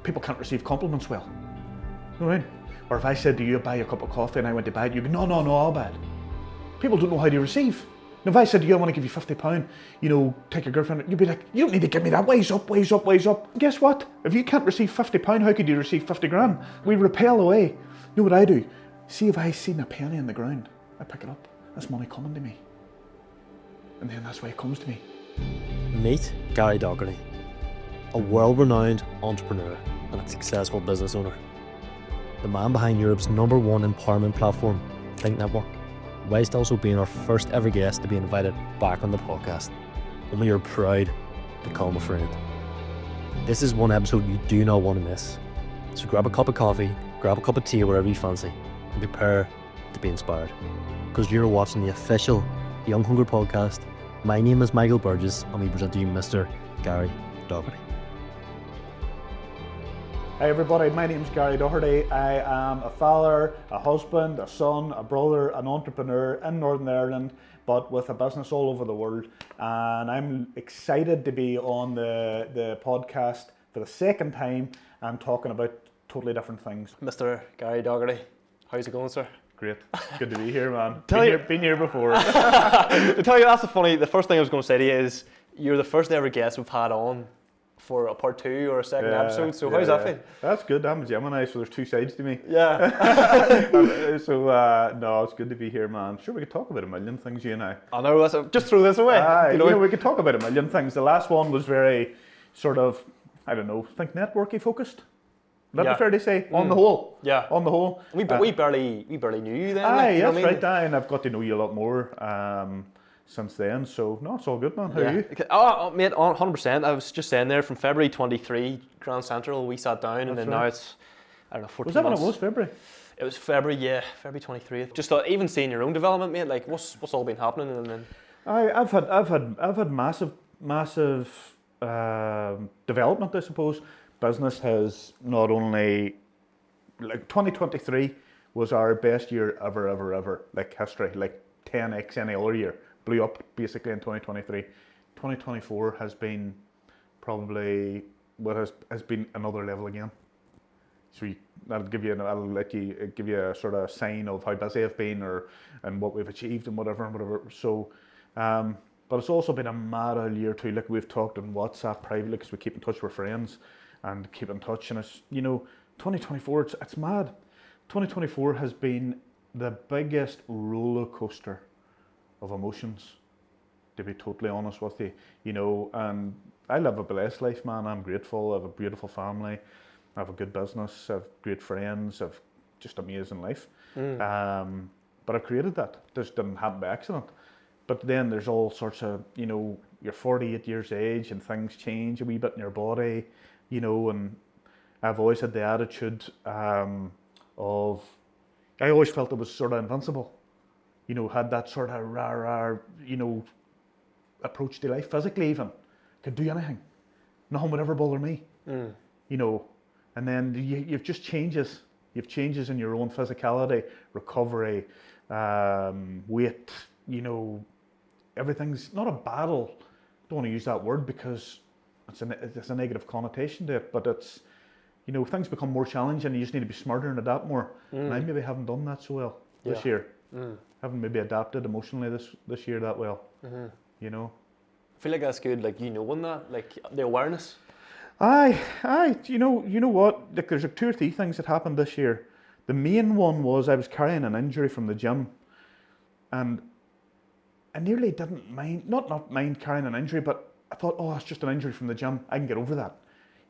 people can't receive compliments well. You know what I mean? Or if I said to you, buy a cup of coffee and I went to buy it, you go, no, I'll buy it. People don't know how to receive. And if I said to you, I want to give you £50, take your girlfriend, you'd be like, you don't need to give me that, ways up. And guess what? If you can't receive £50, how could you receive 50 grand? We repel away. You know what I do? See, if I seen a penny on the ground, I pick it up. That's money coming to me. And then that's why it comes to me. Meet Gary Doherty, a world-renowned entrepreneur and a successful business owner. The man behind Europe's #1 empowerment platform, Think Network, whilst also being our first ever guest to be invited back on the podcast. And we are proud to call him a friend. This is one episode you do not want to miss. So grab a cup of coffee, grab a cup of tea, whatever you fancy, and prepare to be inspired. Because you're watching the official Young Hunger podcast. My name is Michael Burgess, and we present to you Mr. Gary Doherty. Hi everybody, my name's Gary Doherty. I am a father, a husband, a son, a brother, an entrepreneur in Northern Ireland, but with a business all over the world. And I'm excited to be on the podcast for the second time and talking about totally different things. Mr. Gary Doherty, how's it going, sir? Great, good to be here, man. Been here before. To tell you, the first thing I was going to say to you is, you're the first ever guest we've had on for a part 2 or a second episode, so how's that feel? That's good. I'm a Gemini, so there's two sides to me. Yeah. No, it's good to be here, man. Sure, we could talk about a million things, you and I. I know, just throw this away. We could talk about a million things. The last one was very sort of, Think networky focused. Would that be fair to say? On the whole. Yeah. On the whole. We barely knew you then. That's right, and I've got to know you a lot more since then, so no, it's all good, man. How are you? Oh, mate, 100%. I was just saying there, from February 23, Grand Central, we sat down, and then now it's, 14 months. Was that when it was, February? It was February 23. Just thought, even seeing your own development, mate, like what's all been happening, and then I've had massive development, I suppose. Business has not only, 2023 was our best year ever, history, 10x any other year. Blew up basically in 2023. 2024 has been probably what has been another level again. So I'll let you give you a sort of sign of how busy I've been and what we've achieved and whatever. So, but it's also been a mad old year too. We've talked on WhatsApp privately because we keep in touch with friends and keep in touch. And it's 2024. It's mad. 2024 has been the biggest roller coaster of emotions, to be totally honest with you, and I live a blessed life, man. I'm grateful. I have a beautiful family. I have a good business. I have great friends. I have just amazing life. But I've created that. This didn't happen by accident. But then there's all sorts of, you're 48 years age and things change a wee bit in your body, and I've always had the attitude of, I always felt I was sort of invincible. Had that sort of rah, approach to life, physically even. Could do anything. Nothing would ever bother me. And then you've just changes. You've changes in your own physicality, recovery, weight, everything's not a battle. Don't want to use that word because it's a negative connotation to it, but it's, things become more challenging and you just need to be smarter and adapt more. And I maybe haven't done that so well this year. Haven't maybe adapted emotionally this year that well. I feel like that's good, knowing that, the awareness. Aye, you know what? There's 2 or 3 things that happened this year. The main one was I was carrying an injury from the gym, and I nearly didn't mind, not mind carrying an injury, but I thought, oh, it's just an injury from the gym. I can get over that.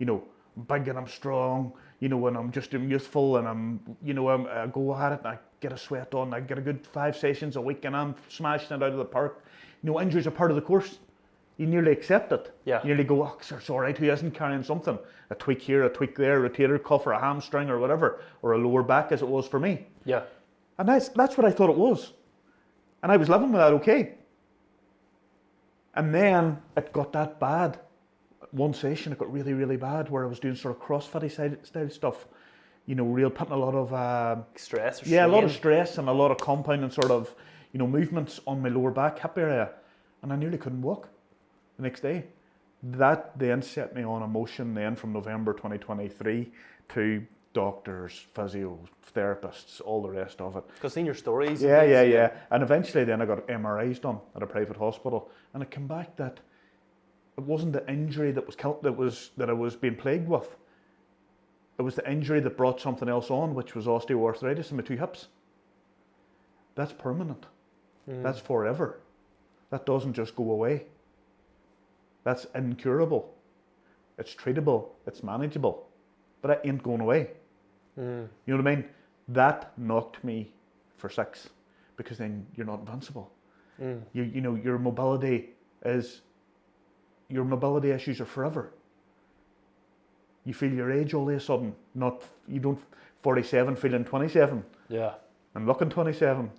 I'm big and I'm strong, and I'm just youthful, and I go at it and I get a sweat on. I get a good 5 sessions a week and I'm smashing it out of the park. Injuries are part of the course. You nearly accept it. Yeah. You nearly go, oh, it's all right, who isn't carrying something? A tweak here, a tweak there, a rotator cuff or a hamstring or whatever, or a lower back as it was for me. Yeah. And that's what I thought it was. And I was living with that okay. And then it got that bad. One session it got really, really bad where I was doing sort of CrossFit style stuff. Putting a lot of stress. A lot of stress and a lot of compounding sort of, movements on my lower back, hip area. And I nearly couldn't walk the next day. That then set me on a motion then from November 2023 to doctors, physios, therapists, all the rest of it. Because seeing your stories. Yeah. And eventually then I got MRIs done at a private hospital, and it came back that it wasn't the injury that I was being plagued with. It was the injury that brought something else on, which was osteoarthritis in my 2 hips. That's permanent. That's forever. That doesn't just go away. That's incurable. It's treatable. It's manageable. But it ain't going away. You know what I mean? That knocked me for 6, because then you're not invincible. You know, your mobility issues are forever. You feel your age all of a sudden. You don't 47 feeling 27. Yeah. And looking 27.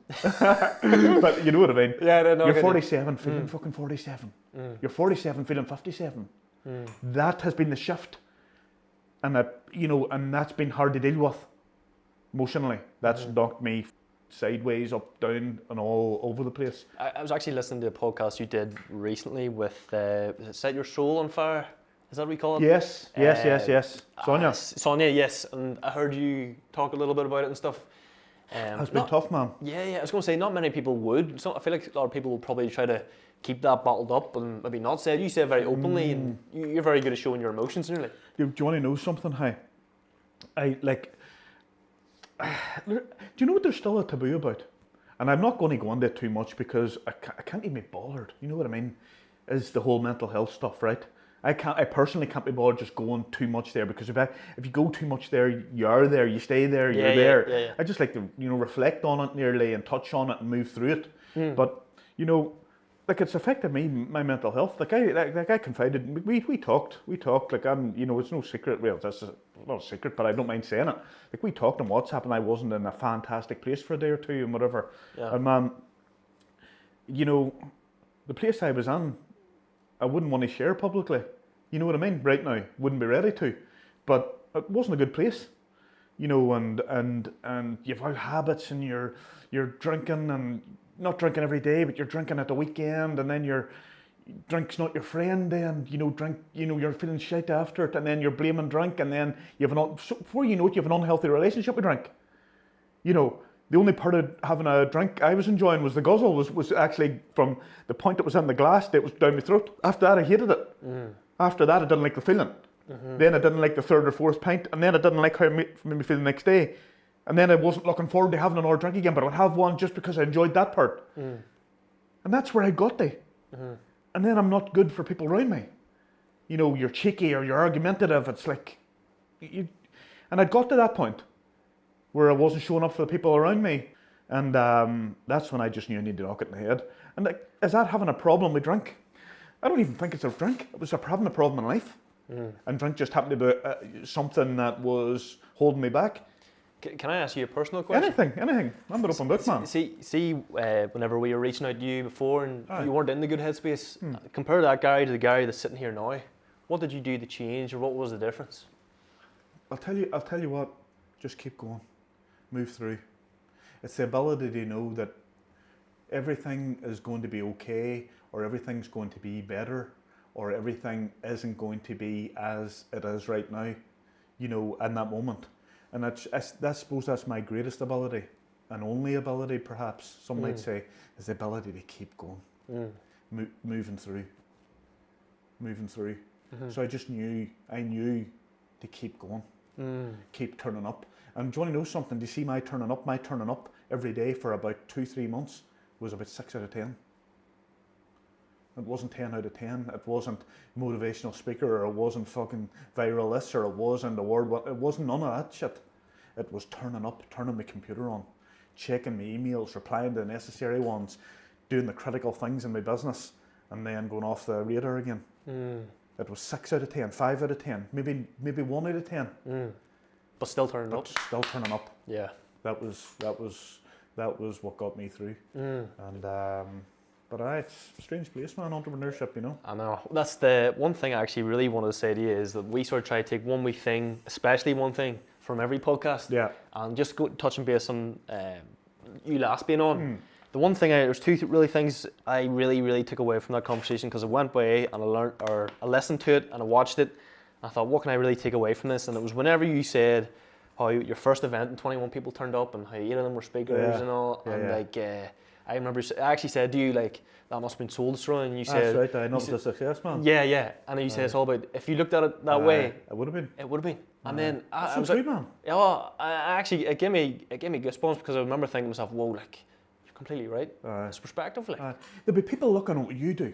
But you know what I mean? Yeah, no, you're 47 feeling fucking 47. You're 47 feeling 57. That has been the shift. And and that's been hard to deal with emotionally. That's knocked me sideways, up, down, and all over the place. I was actually listening to a podcast you did recently with Set Your Soul on Fire. Is that what we call it? Yes. Sonia. Sonia, yes. And I heard you talk a little bit about it and stuff. It's been tough, man. Yeah. I was going to say, not many people would. So I feel like a lot of people will probably try to keep that bottled up and maybe not say it. You say it very openly, and you're very good at showing your emotions, really. Do you want to know something? Do you know what there's still a taboo about? And I'm not going to go into it too much because I can't even be bothered. You know what I mean? Is the whole mental health stuff, right? I personally can't be bothered just going too much there, because if you go too much there, you're there, you stay there, you're there. Yeah. I just like to reflect on it nearly and touch on it and move through it. But it's affected me, my mental health. I confided. We talked. Like it's no secret. Well, that's not a secret, but I don't mind saying it. Like, we talked on WhatsApp, and I wasn't in a fantastic place for a day or two and whatever. Yeah. And the place I was in, I wouldn't want to share publicly. You know what I mean? Right now, wouldn't be ready to. But it wasn't a good place. And you've got habits, and you're drinking, and not drinking every day, but you're drinking at the weekend, and then drink's not your friend. Then you're feeling shit after it, and then you're blaming drink, and then before you know it, you have an unhealthy relationship with drink. The only part of having a drink I was enjoying was the guzzle, was actually from the point that was in the glass that was down my throat. After that, I hated it. After that, I didn't like the feeling. Then I didn't like the 3rd or 4th pint, and then I didn't like how it made me feel the next day. And then I wasn't looking forward to having another drink again, but I would have one just because I enjoyed that part. And that's where I got to. And then I'm not good for people around me. You're cheeky or you're argumentative. It's like, and I got to that point where I wasn't showing up for the people around me. And that's when I just knew I needed to knock it in the head. And is that having a problem with drink? I don't even think it's a drink. It was having a problem in life. And drink just happened to be something that was holding me back. Can I ask you a personal question? Anything. I'm an open book, man. See, whenever we were reaching out to you before and you weren't in the good headspace, compare that Gary to the Gary that's sitting here now. What did you do to change, or what was the difference? I'll tell you what, just keep going. Move through. It's the ability to know that everything is going to be okay, or everything's going to be better, or everything isn't going to be as it is right now, in that moment. And I suppose that's my greatest ability, and only ability perhaps, some might say, is the ability to keep going, moving through. So I knew to keep going, keep turning up. And do you want to know something? Do you see my turning up? My turning up every day for about 2-3 months was about 6 out of 10. It wasn't 10 out of 10. It wasn't motivational speaker, or it wasn't fucking viral this, or it wasn't award. It wasn't none of that shit. It was turning up, turning my computer on, checking my emails, replying to the necessary ones, doing the critical things in my business, and then going off the radar again. It was 6 out of 10, 5 out of 10, maybe 1 out of 10. But still turning up. Still turning up. Yeah. That was what got me through. And but it's a strange place, man, entrepreneurship, I know. That's the one thing I actually really wanted to say to you, is that we sort of try to take one wee thing, especially one thing, from every podcast. Yeah. And just go touch and base on you last being on. The one thing there's two really things I really took away from that conversation, because I went away and I learned, or I listened to it and I watched it. And I thought, what can I really take away from this? And it was whenever you said how your first event and 21 people turned up and how 8 of them were speakers and all. And like, I remember I actually said to you, like, that must have been soul destroying. And you said, that's right, I know it was a success, man. Yeah. And you said it's all about, if you looked at it that way, it would have been. it would have been. And then That's I was so like, true, man. yeah, it gave me goosebumps, because I remember thinking to myself, whoa, like, you're completely right. It's perspective, like. There'll be people looking at what you do.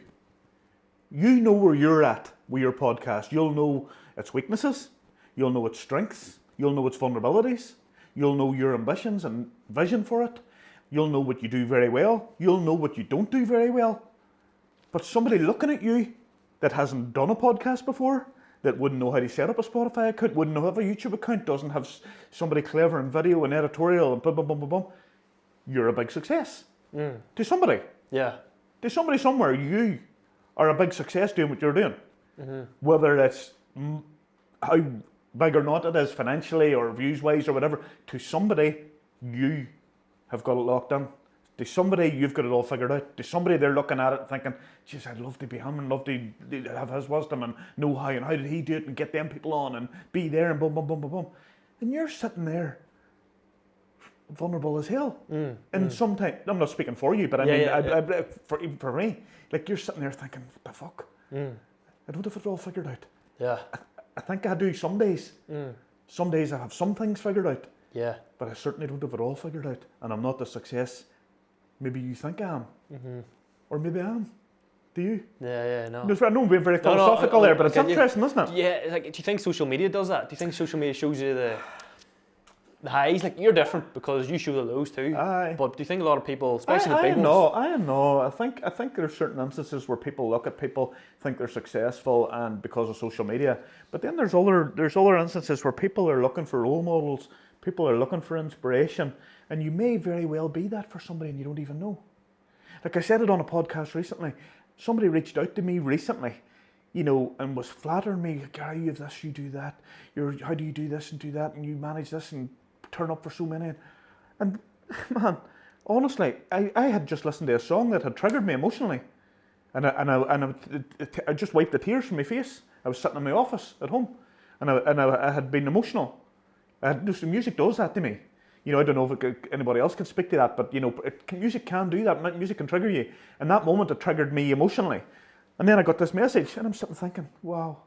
You know where you're at with your podcast. You'll know its weaknesses. You'll know its strengths. You'll know its vulnerabilities. You'll know your ambitions and vision for it. You'll know what you do very well. You'll know what you don't do very well. But somebody looking at you that hasn't done a podcast before, that wouldn't know how to set up a Spotify account, wouldn't know how to have a YouTube account, doesn't have somebody clever in video and editorial and boom, boom, boom, boom, boom, you're a big success. To somebody. Yeah. To somebody somewhere, you are a big success doing what you're doing. Whether it's how big or not it is financially or views-wise or whatever, to somebody, you have got it locked in. To somebody, you've got it all figured out. To somebody, they're looking at it and thinking, geez, I'd love to be him and love to have his wisdom and know how and how did he do it and get them people on and be there and boom, boom, boom, boom, boom. And you're sitting there vulnerable as hell. And sometimes, I'm not speaking for you, but I mean, for me, like, you're sitting there thinking, what the fuck? I don't have it all figured out. Yeah. I think I do some days. Some days I have some things figured out. Yeah. But I certainly don't have it all figured out. And I'm not the success maybe you think I am. Or maybe I am. Do you? Yeah, no. I know I'm being very philosophical there, but it's interesting, isn't it? Yeah, like, do you think social media does that? Do you think social media shows you the highs? Like, you're different because you show the lows too. Aye. But do you think a lot of people, especially the big ones? I know. I think there's certain instances where people look at people, think they're successful, and because of social media. But then there's other instances where people are looking for role models. People are looking for inspiration, and you may very well be that for somebody, and you don't even know. Like I said it on a podcast recently. Somebody reached out to me recently, and was flattering me. Gary, you have this, you do that. How do you do this and do that, and you manage this and turn up for so many. And man, honestly, I had just listened to a song that had triggered me emotionally, and I just wiped the tears from my face. I was sitting in my office at home, and I had been emotional. Music does that to me. I don't know if anybody else can speak to that, but music can do that. Music can trigger you. And that moment, it triggered me emotionally. And then I got this message, and I'm sitting thinking, wow,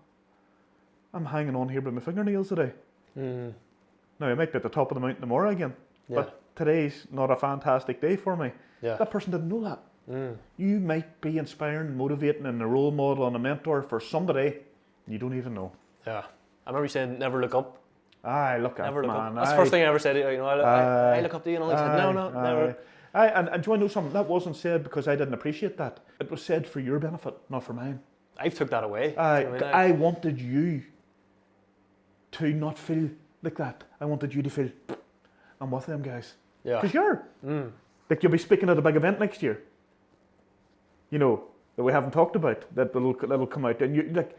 I'm hanging on here by my fingernails today. Now, I might be at the top of the mountain tomorrow again, but today's not a fantastic day for me. That person didn't know that. You might be inspiring, motivating, and a role model and a mentor for somebody, and you don't even know. Yeah. I remember you saying, never look up. Aye, look never up, look man. up. That's the first thing I ever said. I look up to you, and all. He said, no, never. And do you want to know something? That wasn't said because I didn't appreciate that. It was said for your benefit, not for mine. I've took that away. I wanted you to not feel like that. I wanted you to feel, I'm with them guys. Yeah. Because you're. Like, you'll be speaking at a big event next year. That we haven't talked about, that'll come out. And you like,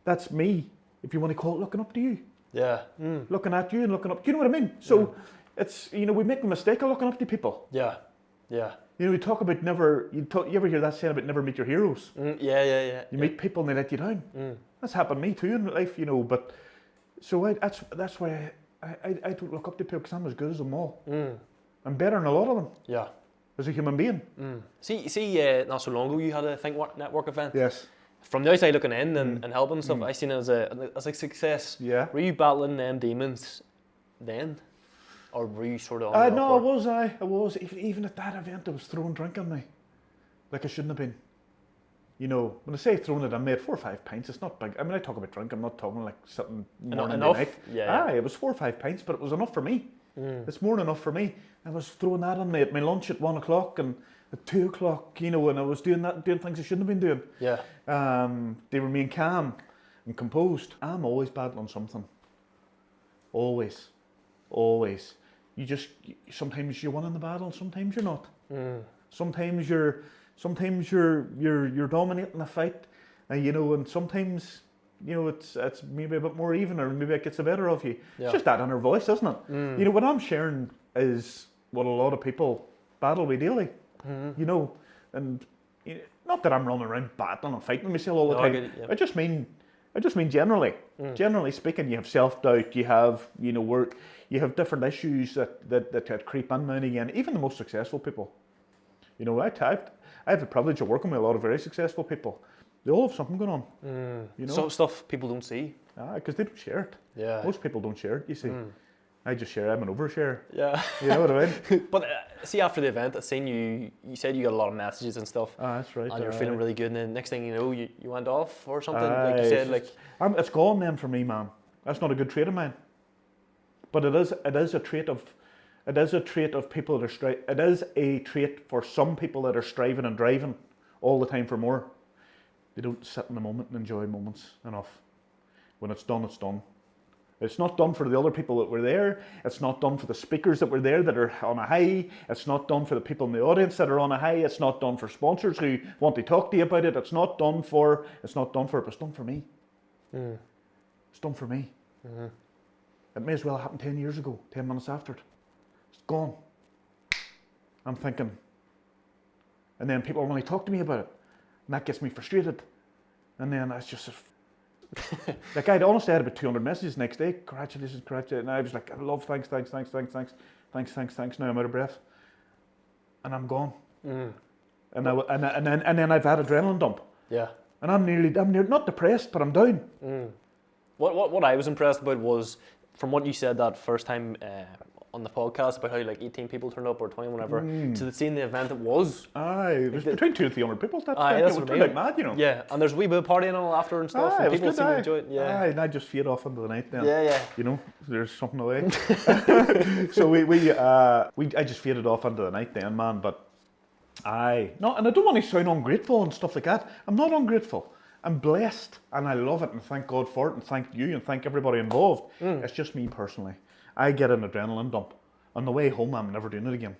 that's me, if you want to call it looking up to you. Yeah. Looking at you and looking up. Do you know what I mean? So it's, we make the mistake of looking up to people. Yeah. We talk about you ever hear that saying about never meet your heroes? Yeah. You meet people and they let you down. That's happened to me too in life, but so that's why I don't look up to people, because I'm as good as them all. I'm better than a lot of them. Yeah. As a human being. See, not so long ago you had a Think Network event. Yes. From the outside looking in and helping and stuff, I seen it as a success. Yeah. Were you battling them demons then? Or were you sort of on No, I was. Even at that event, I was throwing drink on me. Like I shouldn't have been. When I say throwing it, I made 4 or 5 pints. It's not big. I mean, I talk about drink, I'm not talking like something morning and night. Yeah. It was 4 or 5 pints, but it was enough for me. It's more than enough for me. I was throwing that on me at my lunch at 1 o'clock and at 2 o'clock, and I was doing things I shouldn't have been doing. Yeah. They remain calm and composed. I'm always battling something. Always. Sometimes you win in the battle, sometimes you're not. Sometimes you're dominating the fight, and sometimes it's maybe a bit more even, or maybe it gets the better of you. Yeah. It's just that inner voice, isn't it? What I'm sharing is what a lot of people battle with daily. You know, and not that I'm running around battling and fighting with myself all the No, I time. get it, yeah. I just mean generally. Generally speaking, you have self-doubt. You have, you know, you have different issues that creep in now and again. Even the most successful people. You know, I have the privilege of working with a lot of very successful people. They all have something going on. You know, Some stuff people don't see. because they don't share it. Yeah. Most people don't share it. You see, I just share. I'm an overshare. Yeah. You know what I mean? But see, after the event, I seen you. You said you got a lot of messages and stuff, That's right. and you're feeling really good. And then next thing you know, you went off or something. Aye, Like you said, like it's gone then for me, man. That's not a good trait of mine. But it is a trait of people that are it is a trait for some people that are striving and driving all the time for more. They don't sit in the moment and enjoy moments enough. When it's done, it's done. It's not done for the other people that were there. It's not done for the speakers that were there that are on a high. It's not done for the people in the audience that are on a high. It's not done for sponsors who want to talk to you about it. It's not done for it, but it's done for me. It's done for me. It may as well have happened 10 years ago, 10 minutes after it. It's gone. I'm thinking. And then people want to talk to me about it. And that gets me frustrated. And then it's just like honestly I had about 200 messages the next day. Congratulations. And I was like, I love, thanks. Now I'm out of breath. And I'm gone. And then I've had adrenaline dump. yeah. And I'm nearly not depressed, but I'm down. What I was impressed about was from what you said that first time on the podcast about how like 18 people turned up or 20 whatever to seeing the event it was. Aye, there's between 200 and 300 people. That's That's it what I turned mean. out mad, you know. Yeah, and there's a wee bit of partying and all after and stuff, Aye, and it was people good, seem to aye. enjoy it. Yeah. Aye, and I just fade off into the night then. Yeah. You know, there's something away. So I just faded off into the night then, man. But and I don't want to sound ungrateful and stuff like that. I'm not ungrateful. I'm blessed and I love it and thank God for it and thank you and thank everybody involved. It's just me personally. I get an adrenaline dump. On the way home, I'm never doing it again.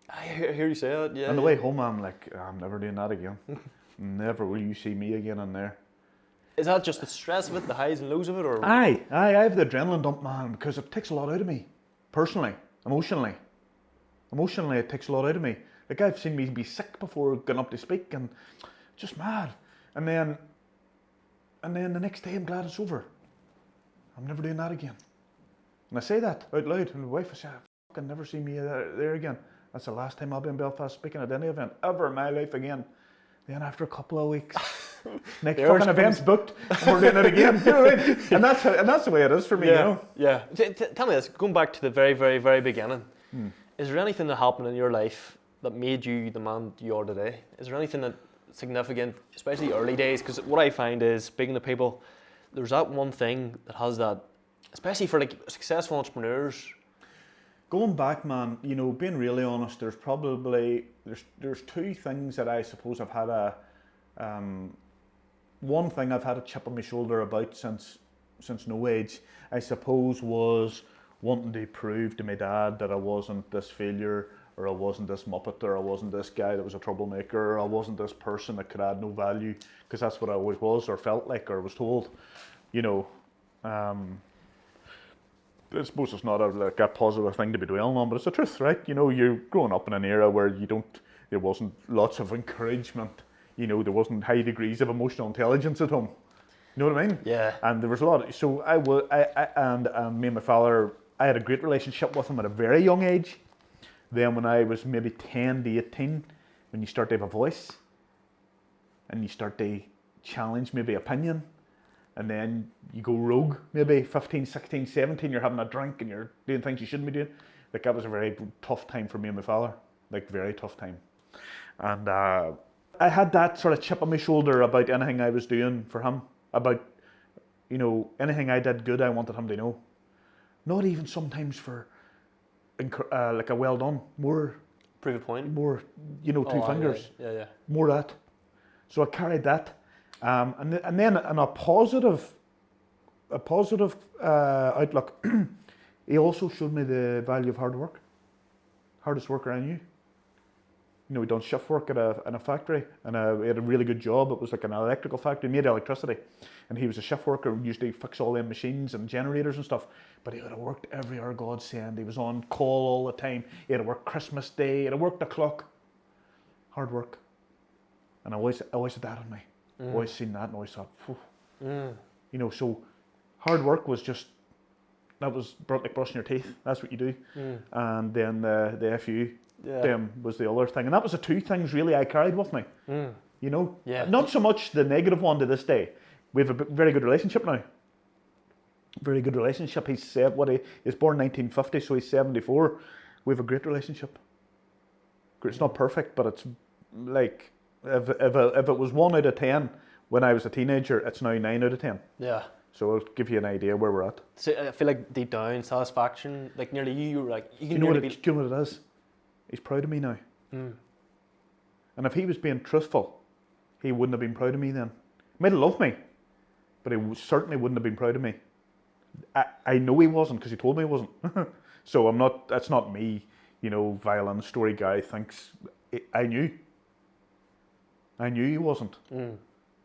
I hear you say that. Yeah. On the way home, I'm like, I'm never doing that again. Never will you see me again in there. Is that just the stress of it, the highs and lows of it, or? Aye, I have the adrenaline dump, man, because it takes a lot out of me, personally, emotionally. Emotionally, it takes a lot out of me. Like I've seen me be sick before going up to speak, and just mad. And then the next day, I'm glad it's over. I'm never doing that again. And I say that out loud, and my wife will say, I can never see me there again. That's the last time I'll be in Belfast speaking at any event ever in my life again. Then after a couple of weeks, next fucking event's booked, and we're doing it again. You know what I mean? And that's the way it is for me, you know? Yeah. Tell me this, going back to the very, very, very beginning, is there anything that happened in your life that made you the man you are today? Is there anything that significant, especially early days? Because what I find is, speaking to people, there's that one thing that has that, especially for like successful entrepreneurs. Going back, man, you know, being really honest, there's probably there's two things that I suppose I've had one thing I've had a chip on my shoulder about since no age, I suppose, was wanting to prove to my dad that I wasn't this failure, or I wasn't this muppet, or I wasn't this guy that was a troublemaker, or I wasn't this person that could add no value, because that's what I always was, or felt like, or was told, you know. I suppose it's not a positive thing to be dwelling on, but it's the truth, right? You know, you're growing up in an era where there wasn't lots of encouragement, you know, there wasn't high degrees of emotional intelligence at home. You know what I mean? Yeah. And there was a lot. So me and my father, I had a great relationship with him at a very young age. Then when I was maybe 10 to 18, when you start to have a voice, and you start to challenge maybe opinion, and then you go rogue, maybe 15, 16, 17, you're having a drink and you're doing things you shouldn't be doing. Like, that was a very tough time for me and my father. Like, very tough time. And I had that sort of chip on my shoulder about anything I was doing for him. About, you know, anything I did good, I wanted him to know. Not even sometimes for, like, a well done. More... Prove a point? More, you know, two fingers. Yeah. More that. So I carried that. And then in a positive outlook, he also showed me the value of hard work. Hardest worker I knew. He done shift work in a factory, and he had a really good job. It was like an electrical factory, made electricity, and he was a shift worker, usually fix all them machines and generators and stuff. But he would have worked every hour God send. He was on call all the time. He had to work Christmas Day. He had to work the clock. Hard work. And I always had that on me. Always seen that and always thought, so hard work was just, that was like brushing your teeth. That's what you do. And then the FU was the other thing. And that was the two things really I carried with me. Not so much the negative one to this day. We have a very good relationship now. Very good relationship. He's born 1950, so he's 74. We have a great relationship. It's not perfect, but it's like, if it was 1 out of 10 when I was a teenager, it's now 9 out of 10. Yeah. So it'll give you an idea where we're at. So I feel like deep down, satisfaction, like nearly you were like, you can do you nearly know what it is? He's proud of me now. And if he was being truthful, he wouldn't have been proud of me then. He might have loved me, but he certainly wouldn't have been proud of me. I know he wasn't, because he told me he wasn't. So that's not me, violin story guy thinks. I knew he wasn't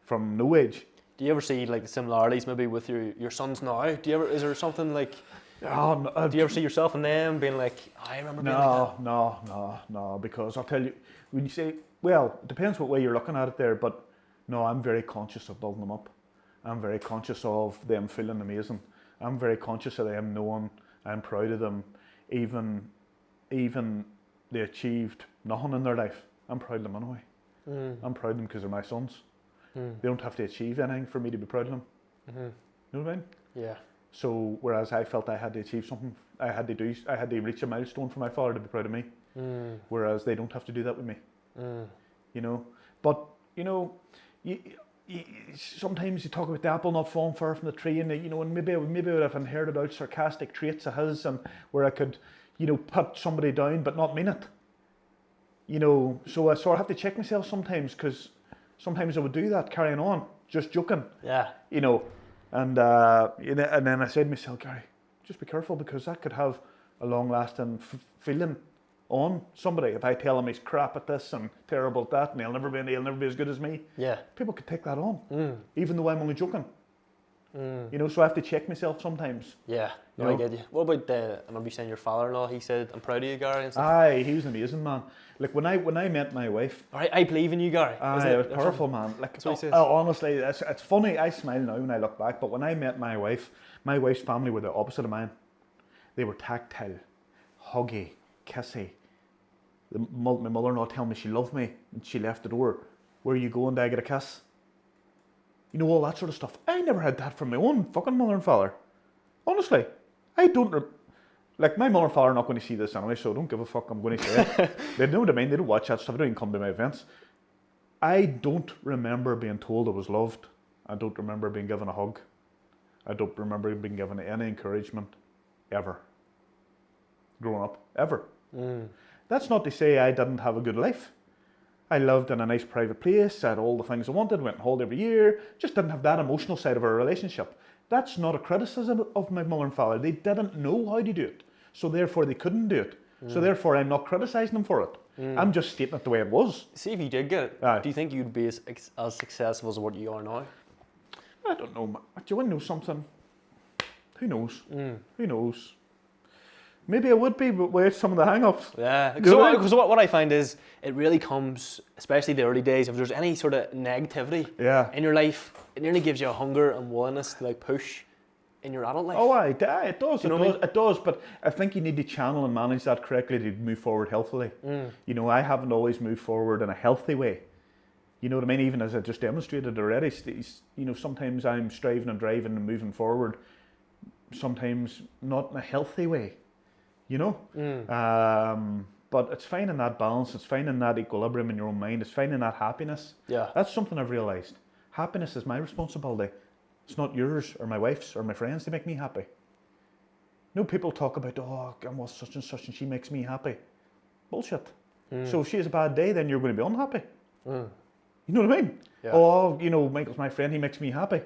from no age. Do you ever see like similarities maybe with your sons now? Is there something like, do you ever see yourself in them being like, I remember being like that? No, because I'll tell you, when you say, well, it depends what way you're looking at it there, but no, I'm very conscious of building them up. I'm very conscious of them feeling amazing. I'm very conscious of them knowing I'm proud of them, even they achieved nothing in their life. I'm proud of them anyway. I'm proud of them because they're my sons. They don't have to achieve anything for me to be proud of them. You know what I mean? Yeah. So whereas I felt I had to achieve something, I had to reach a milestone for my father to be proud of me. Whereas they don't have to do that with me. But sometimes you talk about the apple not falling far from the tree, and and maybe I would have inherited out sarcastic traits of his, and where I could, put somebody down but not mean it. So I have to check myself sometimes, because sometimes I would do that, carrying on, just joking. Yeah. And then I said to myself, Gary, just be careful, because that could have a long-lasting feeling on somebody. If I tell him he's crap at this and terrible at that, and he'll never be as good as me. Yeah. People could take that on, even though I'm only joking. So I have to check myself sometimes. Yeah, I get you. What about I remember you saying your father-in-law, he said, I'm proud of you, Gary, and stuff. Aye, he was an amazing man. Like when I met my wife. I believe in you, Gary. Aye, it was powerful, man. Like, that's what he says. Honestly, it's funny, I smile now when I look back, but when I met my wife's family were the opposite of mine. They were tactile, huggy, kissy. My mother-in-law told me she loved me, and she left the door. Where are you going? Do I get a kiss? All that sort of stuff. I never had that from my own fucking mother and father. Honestly, I don't. Like, my mother and father are not going to see this anyway, so don't give a fuck. I'm going to say it. They know what I mean. They don't watch that stuff. They don't even come to my events. I don't remember being told I was loved. I don't remember being given a hug. I don't remember being given any encouragement, ever. Growing up, ever. That's not to say I didn't have a good life. I lived in a nice private place, had all the things I wanted, went on holiday every year, just didn't have that emotional side of our relationship. That's not a criticism of my mother and father. They didn't know how to do it, so therefore they couldn't do it. So therefore I'm not criticising them for it. I'm just stating it the way it was. See, if you did get it, do you think you'd be as successful as what you are now? I don't know. Do you want to know something? Who knows? Who knows? Maybe I would be, but with some of the hang-ups. Yeah, because what I find is it really comes, especially the early days, if there's any sort of negativity in your life, it nearly gives you a hunger and willingness to push in your adult life. Oh, it does. It does, but I think you need to channel and manage that correctly to move forward healthily. I haven't always moved forward in a healthy way. You know what I mean? Even as I just demonstrated already, sometimes I'm striving and driving and moving forward, sometimes not in a healthy way. But it's finding that balance, it's finding that equilibrium in your own mind, it's finding that happiness. Yeah. That's something I've realised. Happiness is my responsibility. It's not yours or my wife's or my friends to make me happy. People talk about, I'm with such and such and she makes me happy. Bullshit. So if she has a bad day, then you're going to be unhappy. You know what I mean? Yeah. Michael's my friend, he makes me happy.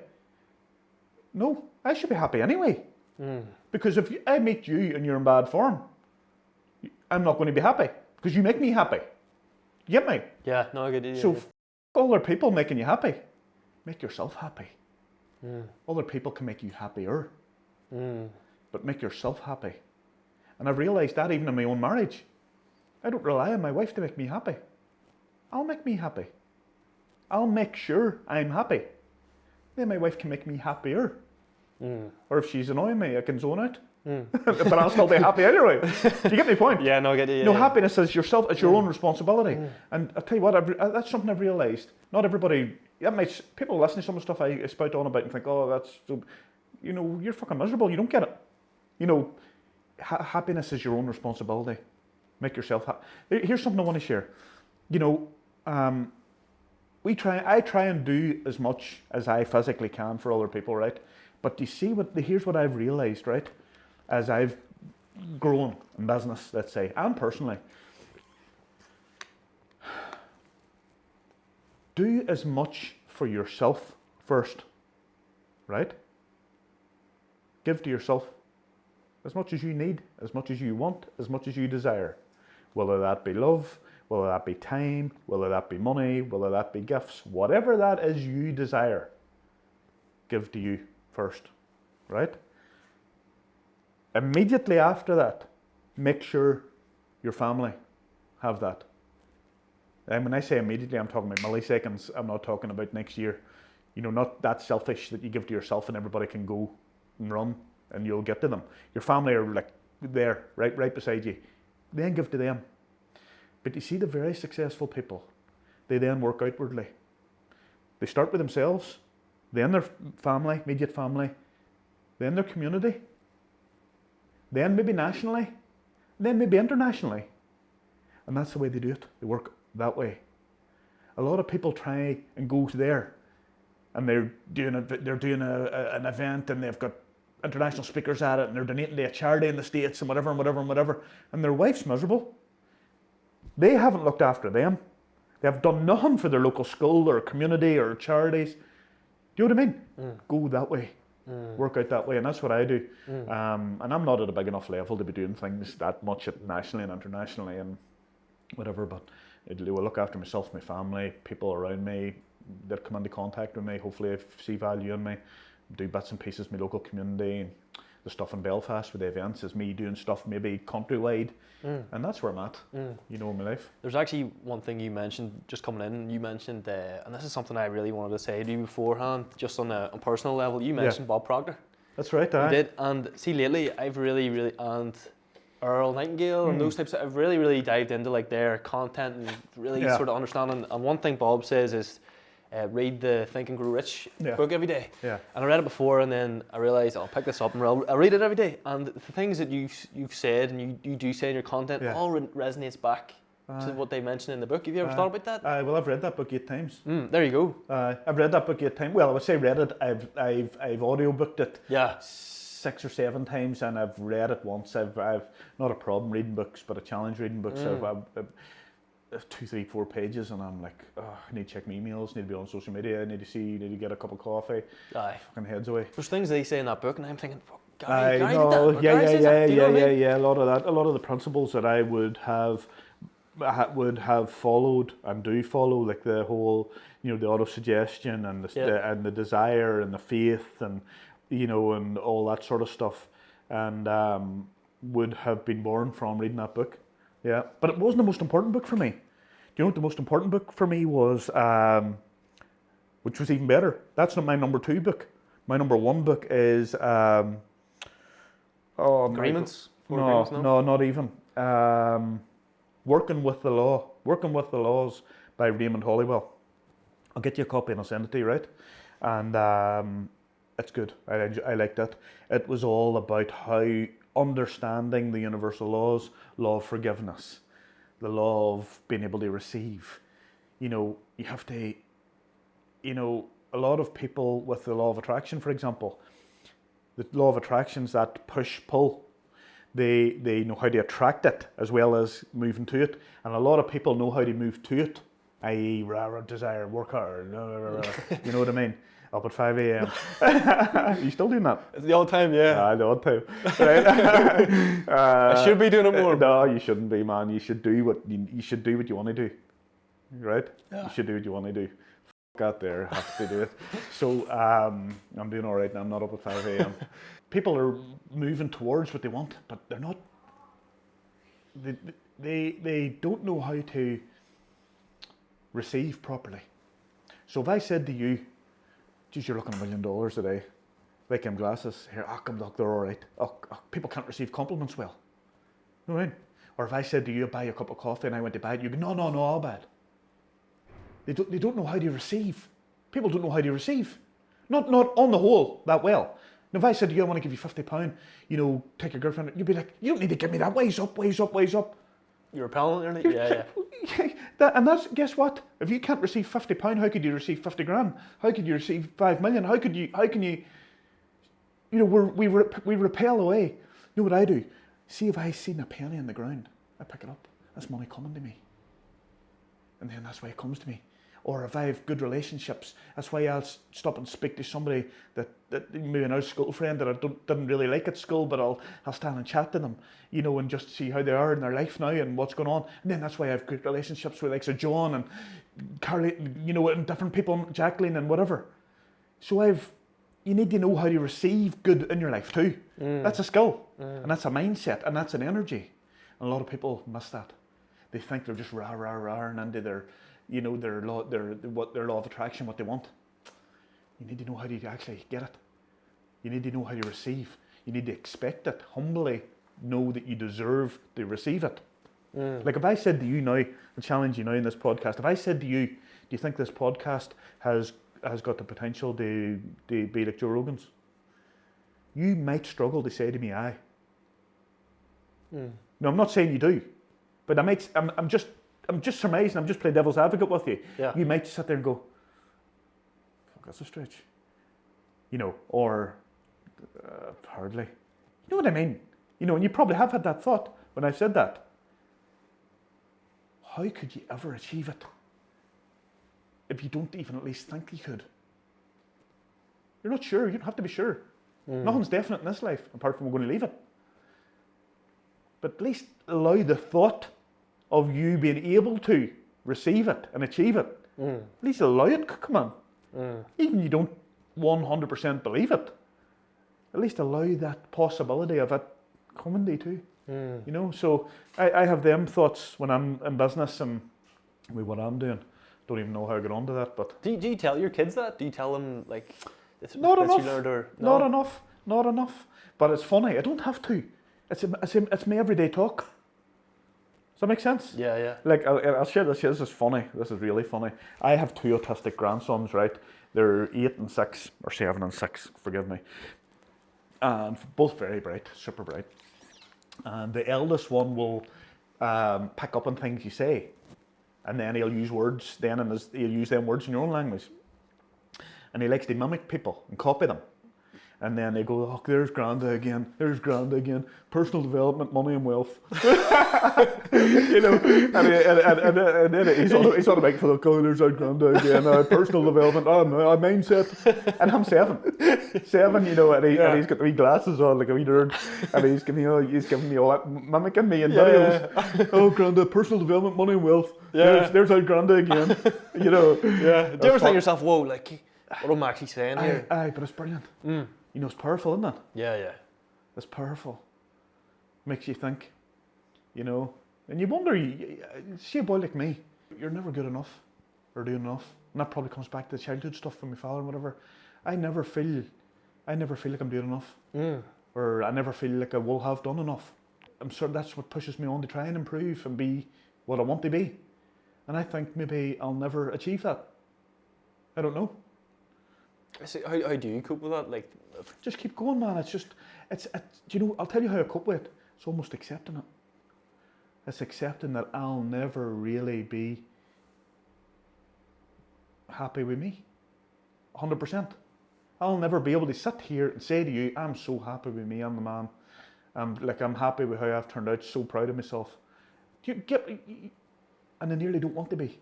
No, I should be happy anyway. Because if I meet you and you're in bad form, I'm not going to be happy because you make me happy. You get me? Yeah, no, I get it. So other people making you happy, make yourself happy. Other people can make you happier, but make yourself happy. And I've realised that even in my own marriage, I don't rely on my wife to make me happy. I'll make me happy. I'll make sure I'm happy. Then my wife can make me happier. Or if she's annoying me, I can zone out. But I'll still be happy anyway. Do you get my point? Yeah, no, I get it. Happiness is yourself, it's your own responsibility. And I'll tell you what, that's something I've realised. Not everybody, people listen to some of the stuff I spout on about and think, oh, that's so, you're fucking miserable. You don't get it. Happiness is your own responsibility. Make yourself happy. Here's something I want to share. I try and do as much as I physically can for other people, right? But you see here's what I've realised, right? As I've grown in business, let's say, and personally. Do as much for yourself first, right? Give to yourself as much as you need, as much as you want, as much as you desire. Whether that be love, whether that be time, whether that be money, whether that be gifts, whatever that is you desire, give to you first, right? Immediately after that, make sure your family have that. And when I say immediately, I'm talking about milliseconds. I'm not talking about next year. Not that selfish that you give to yourself and everybody can go and run and you'll get to them. Your family are like there, right beside you. Then give to them. But you see the very successful people, they then work outwardly. They start with themselves, then their family, immediate family, then their community, then maybe nationally, then maybe internationally. And that's the way they do it. They work that way. A lot of people try and go there, and they're doing an event, and they've got international speakers at it, and they're donating to a charity in the States and whatever, and their wife's miserable. They haven't looked after them. They have done nothing for their local school or community or charities. Do you know what I mean? Go that way. Work out that way, and that's what I do. And I'm not at a big enough level to be doing things that much nationally and internationally and whatever, but I look after myself, my family, people around me that come into contact with me, hopefully see value in me, do bits and pieces in my local community. The stuff in Belfast with the events is me doing stuff maybe countrywide, and that's where I'm at, in my life. There's actually one thing you mentioned just coming in. You mentioned, and this is something I really wanted to say to you beforehand, just on a personal level. You mentioned Bob Proctor. That's right, You did, and see lately I've really and Earl Nightingale and those types. I've really dived into like their content and really sort of understanding. And one thing Bob says is, read the Think and Grow Rich book every day. Yeah. And I read it before, and then I realised I'll pick this up and I'll read it every day. And the things that you've said and you do say in your content all resonates back to what they mentioned in the book. Have you ever thought about that? Well, I've read that book 8 times. There you go. I've read that book 8 times. Well, I would say read it. I've audiobooked it 6 or 7 times, and I've read it once. I've not a problem reading books, but a challenge reading books. I've 2, 3, 4 pages, and I'm like, I need to check my emails, need to be on social media, I need to get a cup of coffee. Fucking heads away. There's things they say in that book, and I'm thinking, fuck, Gary did that. Yeah. A lot of the principles that I would have followed and do follow, like the whole, the auto-suggestion and the desire and the faith and and all that sort of stuff, and would have been born from reading that book. Yeah, but it wasn't the most important book for me. Do you know what the most important book for me was? Which was even better. That's not my number 2 book. My number 1 book is Agreements? No, not even. Working with the Laws by Raymond Hollywell. I'll get you a copy and I'll send it to you, right? And it's good. I liked it. It was all about how understanding the universal laws, law of forgiveness, the law of being able to receive. You have to, a lot of people with the law of attraction, for example, the law of attraction's that push-pull. They know how to attract it as well as moving to it. And a lot of people know how to move to it, i.e. desire, work hard, you know what I mean? Up at 5 a.m. You still doing that? It's the odd time, yeah. The odd time. Right? I should be doing it more. No, you shouldn't be, man. You should do what you want to do. right? Yeah. You should do what you want to do. Got there, have to do it. So I'm doing all right now. I'm not up at 5 a.m. People are moving towards what they want, but they're not. They don't know how to receive properly. So if I said to you, geez, you're looking $1 million today, like them glasses, here, come look, they're all right. People can't receive compliments well. You know what I mean? Or if I said to you, buy a cup of coffee and I went to buy it, you go, no, I'll buy it. They don't know how to receive. People don't know how to receive. Not on the whole that well. Now if I said to you, I want to give you £50, take your girlfriend, you'd be like, you don't need to give me that, ways up. You're repelling it? Yeah. And that's, guess what? If you can't receive £50, how could you receive 50 grand? How could you receive 5 million? How can you, we repel away. You know what I do? See if I seen a penny on the ground, I pick it up. That's money coming to me. And then that's why it comes to me. Or if I have good relationships, that's why I'll stop and speak to somebody that maybe an old school friend that I didn't really like at school, but I'll stand and chat to them, and just see how they are in their life now and what's going on. And then that's why I have good relationships with like John and Carly, and different people, Jacqueline and whatever. So you need to know how to receive good in your life too. That's a skill, and that's a mindset, and that's an energy. And a lot of people miss that. They think they're just rah and into their law of attraction, what they want. You need to know how to actually get it. You need to know how to receive. You need to expect it. Humbly know that you deserve to receive it. Like if I said to you now, I'll challenge you now in this podcast, if I said to you, do you think this podcast has got the potential to be like Joe Rogan's? You might struggle to say to me, aye. No, I'm not saying you do, but I'm just surmising, I'm just playing devil's advocate with you. Yeah. You might sit there and go, fuck, that's a stretch. Or hardly. You know what I mean? And you probably have had that thought when I've said that. How could you ever achieve it if you don't even at least think you could? You're not sure. You don't have to be sure. Nothing's definite in this life, apart from we're going to leave it. But at least allow the thought of you being able to receive it and achieve it. At least allow it, come on. Even if you don't 100% believe it, at least allow that possibility of it coming to you too. So I have them thoughts when I'm in business and with what I'm doing. Don't even know how I get onto that, but... Do you tell your kids that? Do you tell them, like... Not enough. You learned or, no? Not enough. But it's funny, I don't have to. It's my everyday talk. Does that make sense? Yeah. Like, I'll share this. This is funny. This is really funny. I have 2 autistic grandsons, right? They're 8 and 6, or 7 and 6, forgive me. And both very bright, super bright. And the eldest one will pick up on things you say. And then he'll use words, he'll use them words in your own language. And he likes to mimic people and copy them. And then they go, oh, there's Granda again. Personal development, money and wealth. And then he's on a bike for the go, there's our Granda again. Personal development, mindset. And I'm 7, and he's got the wee glasses on like a wee nerd. And he's giving me all that, mimicking me and videos. Oh, Granda, personal development, money and wealth. Yeah. There's our Granda again. Yeah. Do you ever think to yourself, whoa, like, what am I actually saying here? Aye, but it's brilliant. It's powerful, isn't it? Yeah. It's powerful. Makes you think, and you wonder, see a boy like me, you're never good enough or doing enough. And that probably comes back to the childhood stuff from my father and whatever. I never feel like I'm doing enough. Or I never feel like I will have done enough. I'm sure that's what pushes me on to try and improve and be what I want to be. And I think maybe I'll never achieve that. I don't know. So how do you cope with that? Like, just keep going, man. I'll tell you how I cope with it. It's almost accepting it. It's accepting that I'll never really be happy with me. 100%. I'll never be able to sit here and say to you, I'm so happy with me, I'm the man. I'm happy with how I've turned out, so proud of myself. And I nearly don't want to be.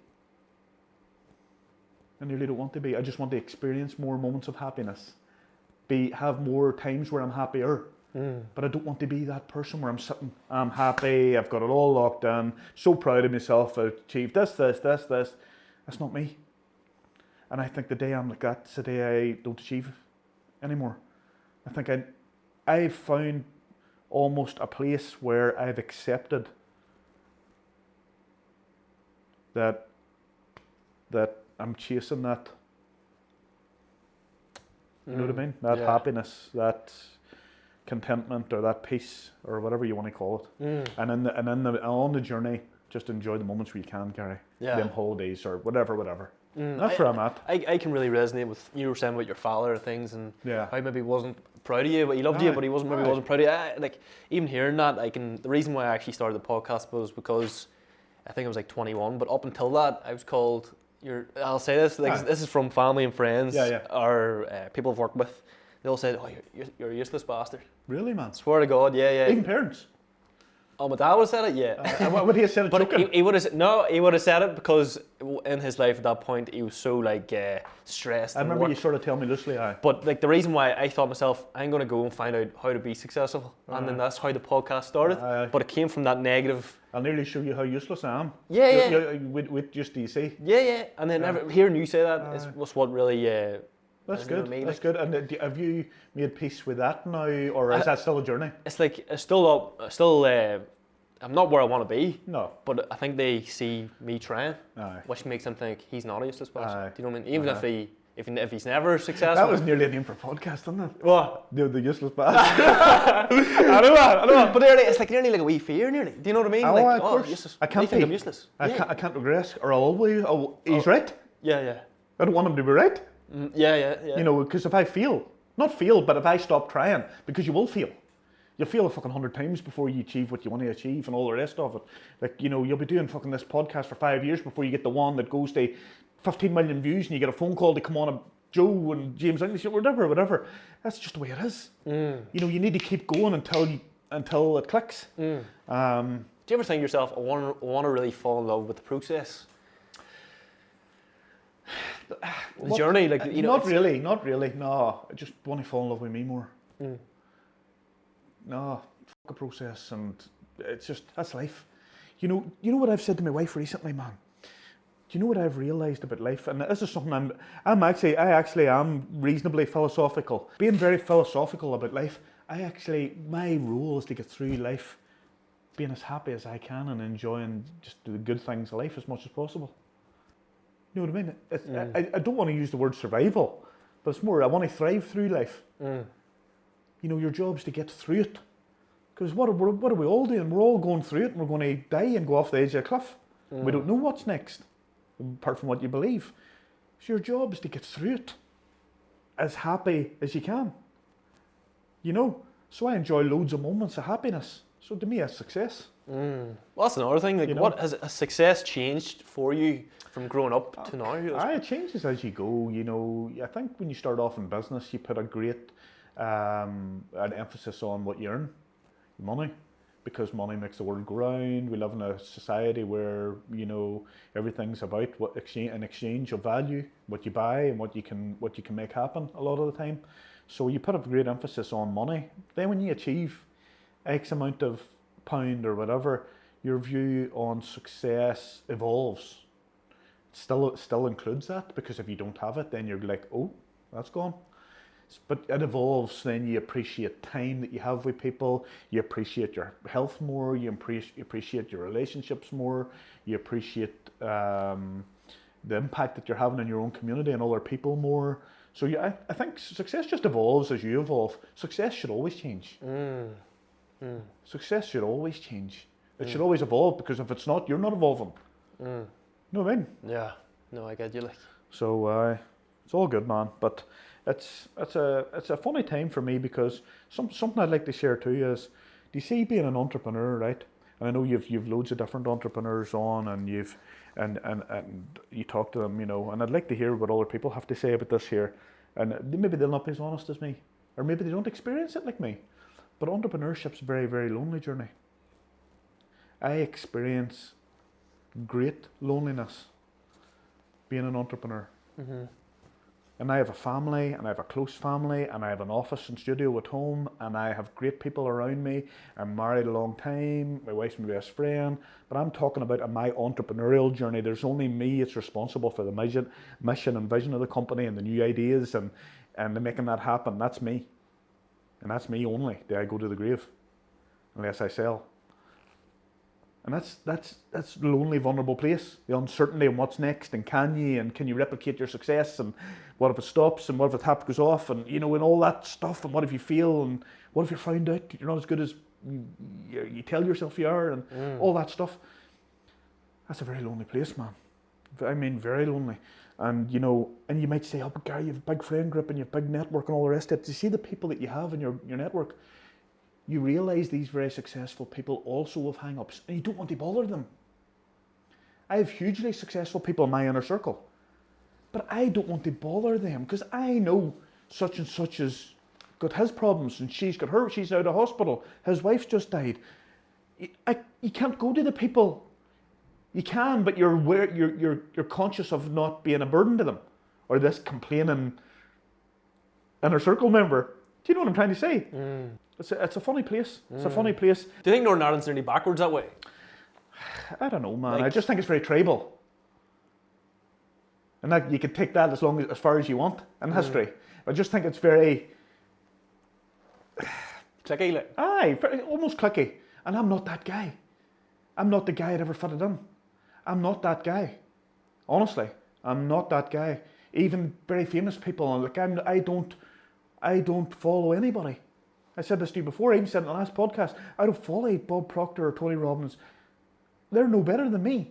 I just want to experience more moments of happiness. Have more times where I'm happier. But I don't want to be that person where I'm sitting, I'm happy, I've got it all locked in, so proud of myself, I've achieved this. That's not me. And I think the day I'm like that, it's the day I don't achieve anymore. I think I've found almost a place where I've accepted that I'm chasing that. You know what I mean? That happiness, that contentment, or that peace, or whatever you want to call it. And on the journey, just enjoy the moments where you can, Gary. Yeah. Them holidays or whatever. That's where I'm at. I can really resonate with you were saying about your father and things, and Yeah. how maybe he wasn't proud of you, but he loved you, but he wasn't proud of you. Like, even hearing that, the reason why I actually started the podcast was because I think I was like 21, but up until that, I was called. I'll say this. This is from family and friends, or people I've worked with. They all said, "Oh, you're a useless bastard." Really, man? Swear to God, yeah. Even parents. Oh, my dad would have said it, yeah. What would he have said? But he would have no. He would have said it because in his life at that point he was so stressed. I remember you sort of tell me loosely. But the reason why I thought myself, I'm going to go and find out how to be successful, and then that's how the podcast started. But it came from that negative. I'll nearly show you how useless I am. Yeah. With just DC. Yeah. And then hearing you say that was what really. That's good. That's good. And have you made peace with that now, or is that still a journey? It's like I'm not where I want to be. No. But I think they see me trying, which makes them think he's not a useless person. Do you know what I mean? Even if he's never successful. That was nearly a name for a podcast, wasn't it? What? The useless bastard. I know. But it's like nearly like a wee fear, nearly. Do you know what I mean? Of course. Useless. I can't think I'm useless. I can't regress, or I'll always. He's right. Yeah. I don't want him to be right. Yeah. You know, because if I but if I stop trying, because you will fail. You'll fail a fucking 100 times before you achieve what you want to achieve and all the rest of it. Like, you know, you'll be doing fucking this podcast for 5 years before you get the one that goes to 15 million views and you get a phone call to come on a Joe and James English, whatever. That's just the way it is. You know, you need to keep going until it clicks. Do you ever think to yourself, I want to really fall in love with the process? The journey, like, you know. Not really. No, I just want to fall in love with me more. No, fuck the process, and it's just that's life. You know what I've said to my wife recently, man. Do you know what I've realised about life? And this is something I actually am reasonably philosophical. Being very philosophical about life. My role is to get through life, being as happy as I can and enjoying just the good things of life as much as possible. You know what I mean? I don't want to use the word survival, but it's more I want to thrive through life. You know, your job's to get through it. Because what are we all doing? We're all going through it and we're going to die and go off the edge of a cliff. We don't know what's next, apart from what you believe. So your job is to get through it as happy as you can. You know? So I enjoy loads of moments of happiness. So to me, that's success. Well, that's another thing. Like, what has success changed for you from growing up to now? It changes as you go. You know, I think when you start off in business, you put a great an emphasis on what you earn, money, because money makes the world go round. We live in a society where, you know, everything's about an exchange of value, what you buy and what you can make happen a lot of the time. So you put a great emphasis on money. Then when you achieve X amount of pound or whatever, your view on success evolves. Still includes that, because if you don't have it, then you're like, oh, that's gone. But it evolves. Then you appreciate time that you have with people. You appreciate your health more. You appreciate your relationships more. You appreciate the impact that you're having in your own community and other people more. So I think success just evolves as you evolve. Success should always change. Success should always change. It should always evolve, because if it's not, you're not evolving. Know what I mean? Yeah. No, I get you. Like. So it's all good, man. But it's a funny time for me, because something I'd like to share too is, do you see being an entrepreneur, right? And I know you've loads of different entrepreneurs on, and you talk to them, you know. And I'd like to hear what other people have to say about this here. And maybe they'll not be as honest as me, or maybe they don't experience it like me. But entrepreneurship's a very, very lonely journey. I experience great loneliness being an entrepreneur. And I have a family, and I have a close family, and I have an office and studio at home, and I have great people around me. I'm married a long time, my wife's my best friend, but I'm talking about in my entrepreneurial journey, there's only me that's responsible for the mission and vision of the company and the new ideas and making that happen. That's me. And that's me only. Do I go to the grave? Unless I sell. And that's the lonely, vulnerable place. The uncertainty and what's next, and can you replicate your success, and what if it stops, and what if the tap goes off, and and all that stuff, and what if you fail, and what if you're found out you're not as good as you tell yourself you are, and all that stuff. That's a very lonely place, man. I mean, very lonely. And and you might say, oh, but Gary, you have a big friend group and you have a big network and all the rest of it. Do you see the people that you have in your network? You realise these very successful people also have hang-ups, and you don't want to bother them. I have hugely successful people in my inner circle, but I don't want to bother them because I know such and such has got his problems, and she's out of hospital, his wife's just died. You can't go to the people. You can, but you're conscious of not being a burden to them, or this complaining inner circle member. Do you know what I'm trying to say? It's a funny place. It's a funny place. Do you think Northern Ireland's nearly backwards that way? I don't know, man. I just think it's very tribal. And that you can take that as far as you want in history. I just think it's very clicky, like. Aye, almost clicky. And I'm not that guy. I'm not the guy that ever fitted in. I'm not that guy. Honestly, I'm not that guy. Even very famous people, like I don't follow anybody. I said this to you before, I even said in the last podcast, I don't follow Bob Proctor or Tony Robbins. They're no better than me.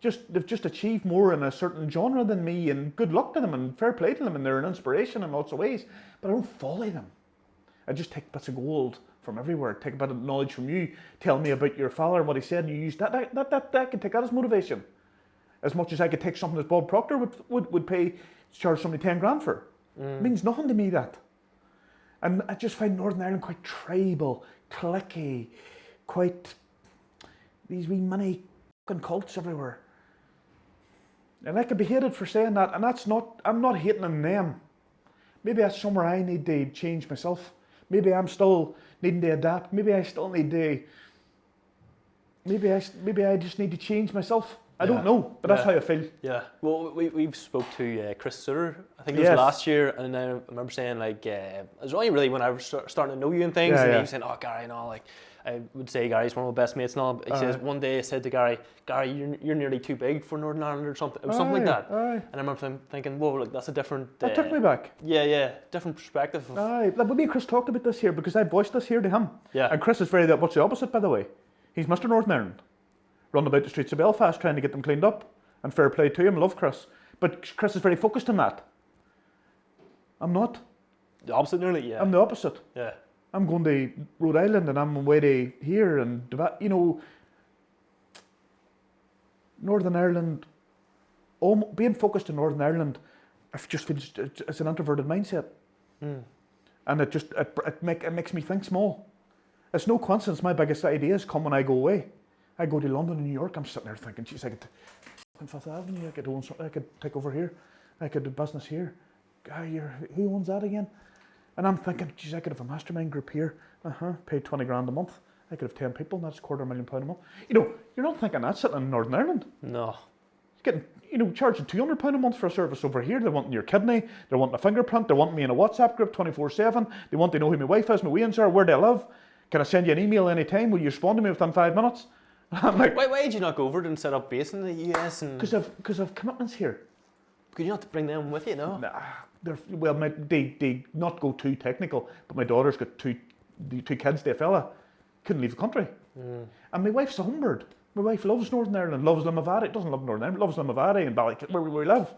They've just achieved more in a certain genre than me, and good luck to them and fair play to them, and they're an inspiration in lots of ways, but I don't follow them. I just take bits of gold from everywhere, take a bit of knowledge from you, tell me about your father and what he said, and you use that. I can take that as motivation. As much as I could take something that Bob Proctor would charge somebody 10 grand for. It means nothing to me, that. And I just find Northern Ireland quite tribal, cliquey, quite these wee mini fucking cults everywhere. And I could be hated for saying that, and I'm not hating on them. Maybe that's somewhere I need to change myself. Maybe I'm still needing to adapt. Maybe I still need to, maybe I just need to change myself. I don't know, but that's how I feel. Yeah. Well, we've spoke to Chris Sutter, I think it was last year, and I remember saying like, it was only really when I was starting to know you and things, and he was saying, oh, Gary, like, I would say Gary's one of my best mates and all. He says, one day I said to Gary, you're nearly too big for Northern Ireland or something. It was something like that. And I remember thinking, whoa, like that's a different... That took me back. Yeah, different perspective. Like, me and Chris talked about this here because I voiced this here to him. Yeah. And Chris is very much the opposite, by the way. He's Mr. Northern Ireland. Running about the streets of Belfast trying to get them cleaned up. And fair play to him, love Chris. But Chris is very focused on that. I'm not. The opposite nearly, yeah. I'm the opposite. Yeah. I'm going to Rhode Island and I'm away to here and, Northern Ireland, being focused in Northern Ireland, I just feel it's an introverted mindset. And it makes me think small. It's no coincidence my biggest ideas come when I go away. I go to London and New York, I'm sitting there thinking, geez, I could on Fifth Avenue, I could own something, I could take over here, I could do business here. Guy, who owns that again? And I'm thinking, geez, I could have a mastermind group here. Paid 20 grand a month. I could have 10 people, and that's £250,000 a month. You're not thinking that sitting in Northern Ireland. No. Getting, charging £200 a month for a service over here. They're wanting your kidney, they're wanting a fingerprint, they're wanting me in a WhatsApp group 24/7. They want to know who my wife is, my wains are, where they live. Can I send you an email anytime? Will you respond to me within 5 minutes? I'm like, why did you not go over and set up base in the US? Because I've commitments here. Could you not bring them with you, no? Nah, they not go too technical, but my daughter's got two kids, the fella. Couldn't leave the country. And my wife's a homebird. My wife loves Northern Ireland, loves Limavady, doesn't love Northern Ireland, loves Limavady and Ballycliffe, where we live.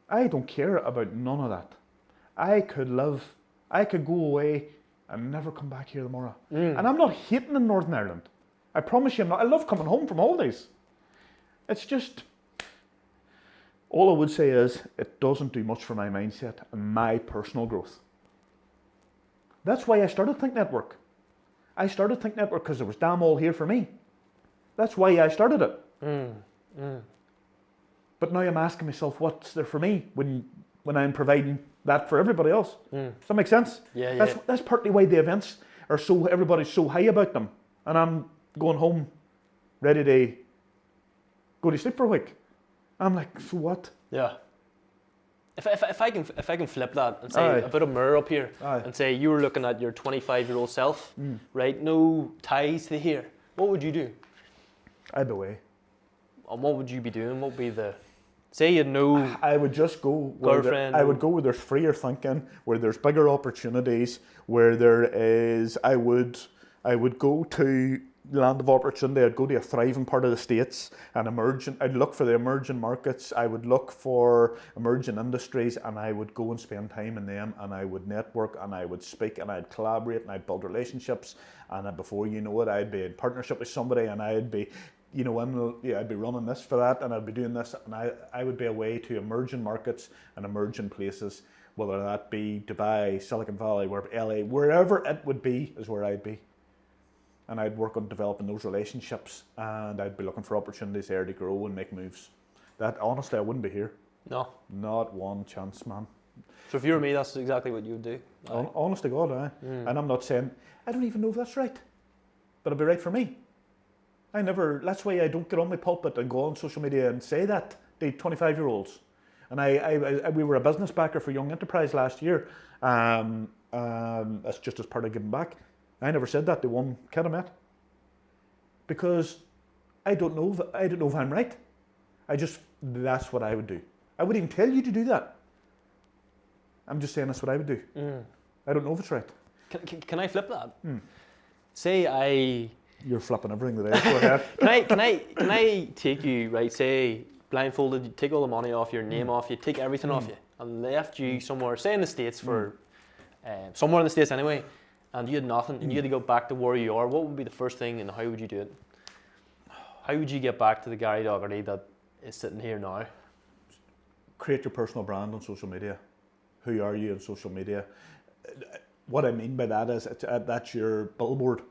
I don't care about none of that. I could go away and never come back here tomorrow. And I'm not hating in Northern Ireland. I promise you I'm not. I love coming home from holidays. It's just, all I would say is, it doesn't do much for my mindset and my personal growth. That's why I started Think Network. I started Think Network because there was damn all here for me. That's why I started it. But now I'm asking myself, what's there for me when when I'm providing that for everybody else. Does that make sense? Yeah, That's partly why the events are so, everybody's so high about them. And I'm going home ready to go to sleep for a week. I'm like, so what? Yeah. If I can flip that and say Aye. a bit of mirror up here Aye. and say you were looking at your 25-year-old self, right? No ties to here. What would you do? I'd be away. And what would you be doing? What would be the... Say you had no... I would just go where Girlfriend, I would go where there's freer thinking, where there's bigger opportunities, where there is. I would go to land of opportunity. I'd go to a thriving part of the States and emerging. I'd look for the emerging markets. I would look for emerging industries, and I would go and spend time in them. And I would network, and I would speak, and I'd collaborate, and I'd build relationships. And then before you know it, I'd be in partnership with somebody, and I'd be, you know, I'd be running this for that, and I'd be doing this, and I would be away to emerging markets and emerging places, whether that be Dubai, Silicon Valley, LA, wherever it would be is where I'd be. And I'd work on developing those relationships, and I'd be looking for opportunities there to grow and make moves. That, honestly, I wouldn't be here. No. Not one chance, man. So if you were me, that's exactly what you would do. Honest to God, aye. And I'm not saying, I don't even know if that's right, but it'll be right for me. That's why I don't get on my pulpit and go on social media and say that to 25-year-olds. And we were a business backer for Young Enterprise last year. That's just as part of giving back. I never said that to one kid I met, because I don't know if I'm right. That's what I would do. I wouldn't even tell you to do that. I'm just saying that's what I would do. I don't know if it's right. Can I flip that? Say You're flipping everything today. Go ahead. Can I take you, right? Say blindfolded, you take all the money off your name off you, take everything off you, and left you somewhere, say in the States for somewhere in the States anyway, and you had nothing, and you had to go back to where you are. What would be the first thing, and how would you do it? How would you get back to the Gary Doherty that is sitting here now? Create your personal brand on social media. Who are you on social media? What I mean by that is that's your billboard.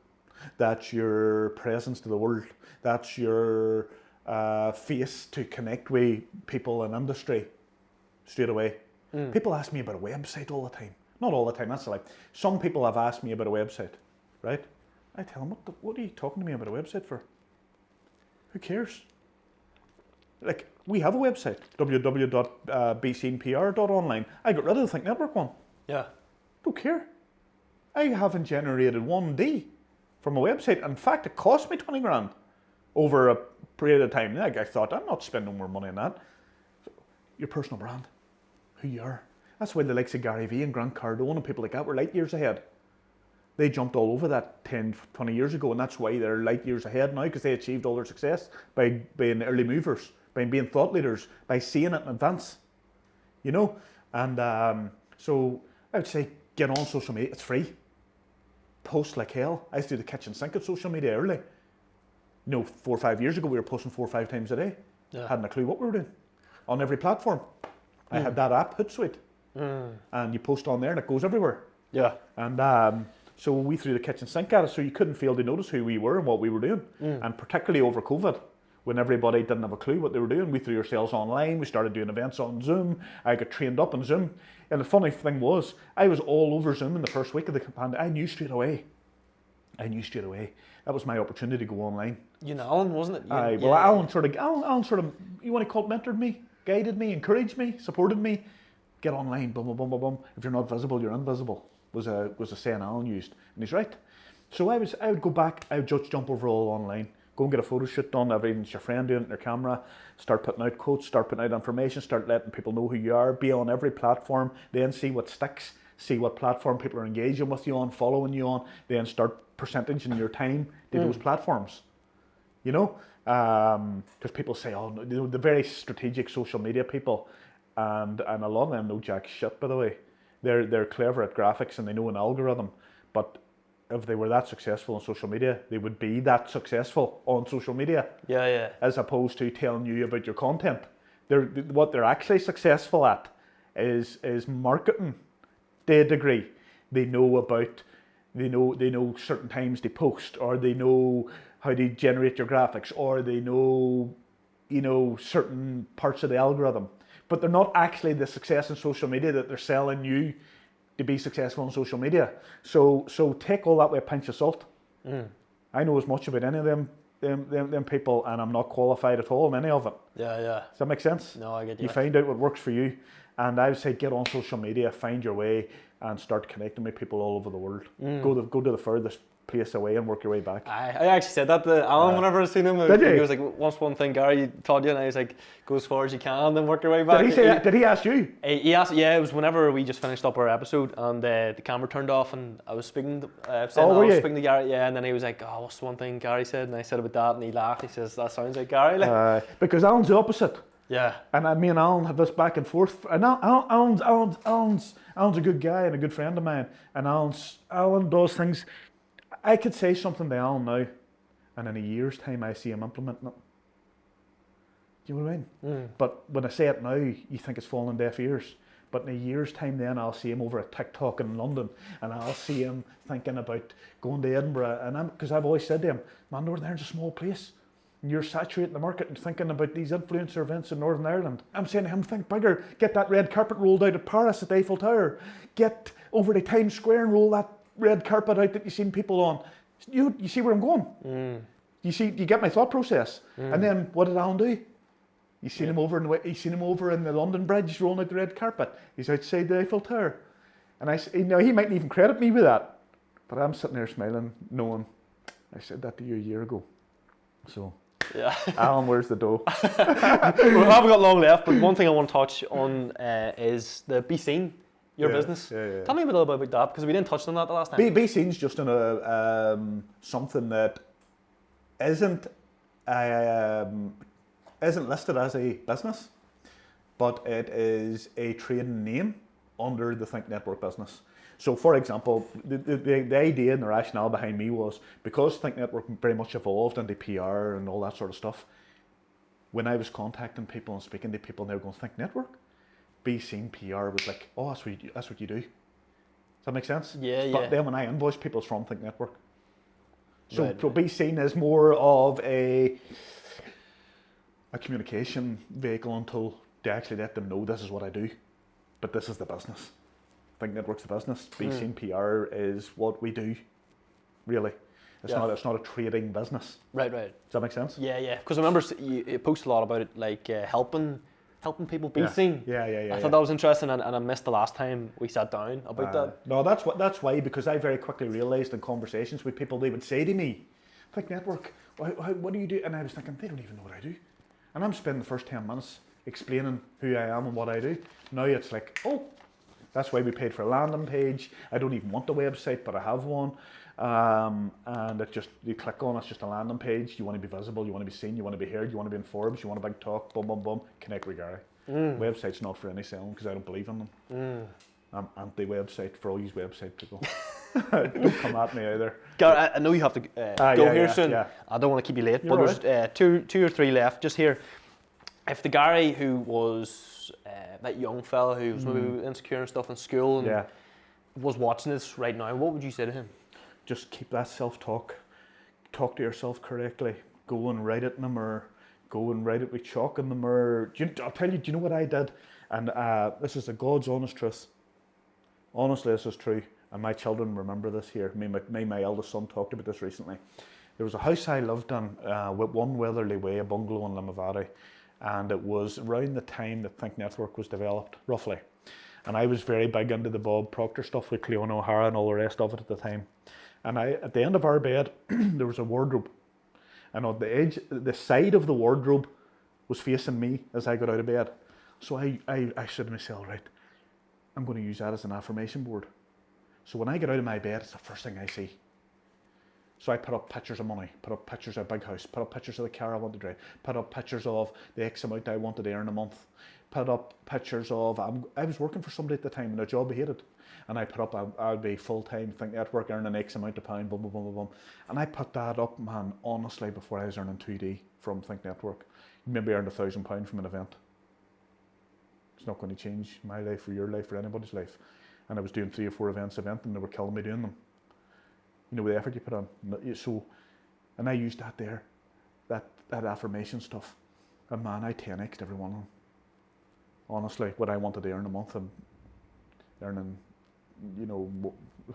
That's your presence to the world. That's your face to connect with people in industry straight away. People ask me about a website all the time. Not all the time, that's like, some people have asked me about a website, right? I tell them, what are you talking to me about a website for? Who cares? Like, we have a website, www.bcnpr.online. I got rid of the Think Network one. Yeah. Don't care. I haven't generated 1D from a website. In fact, it cost me 20 grand over a period of time. Like, I thought, I'm not spending more money on that. So, your personal brand, who you are. That's why the likes of Gary Vee and Grant Cardone and people like that were light years ahead. They jumped all over that 10, 20 years ago, and that's why they're light years ahead now, because they achieved all their success by being early movers, by being thought leaders, by seeing it in advance. You know? And so I would say get on social media. It's free. Post like hell. I used to do the kitchen sink at social media early. You know, 4 or 5 years ago, we were posting 4 or 5 times a day. Yeah. Hadn't a clue what we were doing. On every platform. I had that app, Hootsuite. And you post on there and it goes everywhere. Yeah. And so we threw the kitchen sink at us, so you couldn't fail to notice who we were and what we were doing. And particularly over COVID, when everybody didn't have a clue what they were doing, we threw ourselves online. We started doing events on Zoom. I got trained up on Zoom. And the funny thing was, I was all over Zoom in the first week of the pandemic. I knew straight away. That was my opportunity to go online. You know, Alan, wasn't it? Alan sort of, you want to call it, mentored me, guided me, encouraged me, supported me. Get online, boom, boom, boom, boom, boom. If you're not visible, you're invisible. Was a saying Alan used, and he's right. So I would go back. I would just jump over all online, go and get a photo shoot done. Everything's your friend doing it in their camera. Start putting out quotes. Start putting out information. Start letting people know who you are. Be on every platform. Then see what sticks. See what platform people are engaging with you on, following you on. Then start percentaging your time to those platforms. You know, because people say, oh, you know, the very strategic social media people. And a lot of them know jack shit, by the way. They're clever at graphics and they know an algorithm. But if they were that successful on social media, they would be that successful on social media. Yeah. As opposed to telling you about your content. What they're actually successful at is marketing to a degree. They know certain times to post, or they know how to generate your graphics, or they know, you know, certain parts of the algorithm. but they're not actually the success in social media that they're selling you to be successful on social media. So take all that with a pinch of salt. I know as much about any of them people, and I'm not qualified at all in any of it. Yeah. Does that make sense? No, I get you. You find out what works for you, and I would say get on social media, find your way, and start connecting with people all over the world. Go to the furthest place away and work your way back. I actually said that to Alan whenever I seen him. Did you? He was like, "What's one thing Gary taught you?" And I was like, "Go as far as you can, then work your way back." Did he ask you? He asked, yeah, it was whenever we just finished up our episode and the camera turned off and I was speaking to Gary, yeah, and then he was like, "Oh, what's the one thing Gary said?" And I said about that, and he laughed. He says, "That sounds like Gary." Like, Because Alan's the opposite. yeah. And me and Alan have this back and forth. And Alan's a good guy and a good friend of mine. And Alan does things. I could say something to Alan now, and in a year's time I see him implementing it. Do you know what I mean? But when I say it now, you think it's falling deaf ears. But in a year's time then I'll see him over at TikTok in London, and I'll see him thinking about going to Edinburgh. And because I've always said to him, man, Northern Ireland's a small place. And you're saturating the market and thinking about these influencer events in Northern Ireland. I'm saying to him, think bigger. Get that red carpet rolled out at Paris at the Eiffel Tower. Get over to Times Square and roll that red carpet out that you've seen people on. You see where I'm going? You get my thought process. And then what did Alan do? You seen him over in the London Bridge rolling out the red carpet. He's outside the Eiffel Tower. And he mightn't even credit me with that. But I'm sitting there smiling, knowing I said that to you a year ago. So Yeah. Alan, where's the dough? We haven't got long left, but one thing I want to touch on is the Be Seen, your business. Yeah. Tell me a little bit about that, because we didn't touch on that the last time. Be Seen's just in a something that isn't listed as a business, but it is a trading name under the Think Network business. So, for example, the idea and the rationale behind me was because Think Network very much evolved into PR and all that sort of stuff. When I was contacting people and speaking to people, and they were going, Think Network? Be Seen PR was like, oh, that's what you do. Does that make sense? Yeah. But then when I invoice people, it's from Think Network. So, Right. so Be Seen is more of a communication vehicle until they actually let them know this is what I do, but this is the business. Think Network's the business. Be Seen PR is what we do, really. It's not a trading business. Right. Does that make sense? Yeah. Because I remember you post a lot about it, like helping people be seen. Yeah. I thought that was interesting, and I missed the last time we sat down about that. No, that's why, because I very quickly realised in conversations with people, they would say to me, Think Network, what do you do? And I was thinking, they don't even know what I do. And I'm spending the first 10 minutes explaining who I am and what I do. Now it's like, oh, that's why we paid for a landing page. I don't even want a website, but I have one. And it just, you click on, it's just a landing page. You want to be visible, you want to be seen, you want to be heard, you want to be in Forbes, you want a big talk, boom, boom, boom, connect with Gary. Website's not for any selling because I don't believe in them. I'm anti-website for all these website people. Don't come at me either. Gary, I know you have to go here soon. Yeah. I don't want to keep you late, You're but there's two or three left. Just here, if the Gary who was that young fella who was maybe insecure and stuff in school and was watching this right now, what would you say to him? Just keep that self-talk. Talk to yourself correctly. Go and write it in the mirror. Go and write it with chalk in the mirror. I'll tell you, do you know what I did? And this is the God's honest truth. Honestly, this is true. And my children remember this here. My eldest son talked about this recently. There was a house I lived in with One Weatherly Way, a bungalow in Limavady. And it was around the time that Think Network was developed, roughly. And I was very big into the Bob Proctor stuff with Cleona O'Hara and all the rest of it at the time. And at the end of our bed, there was a wardrobe. And on the edge, the side of the wardrobe was facing me as I got out of bed. So I said to myself, right, I'm going to use that as an affirmation board. So when I get out of my bed, it's the first thing I see. So I put up pictures of money, put up pictures of a big house, put up pictures of the car I want to drive, put up pictures of the X amount I wanted to earn a month, put up pictures of, I was working for somebody at the time in a job I hated. And I put up, I'd be full-time, Think Network, earning X amount of pound, boom, boom, boom, boom, boom. And I put that up, man, honestly, before I was earning 2D from Think Network. Maybe earned £1,000 from an event. It's not going to change my life or your life or anybody's life. And I was doing 3 or 4 events a month and they were killing me doing them. You know, the effort you put on. So, and I used that there, that affirmation stuff. And man, I 10x'd every one of them. honestly, what I wanted to earn a month. I'm earning,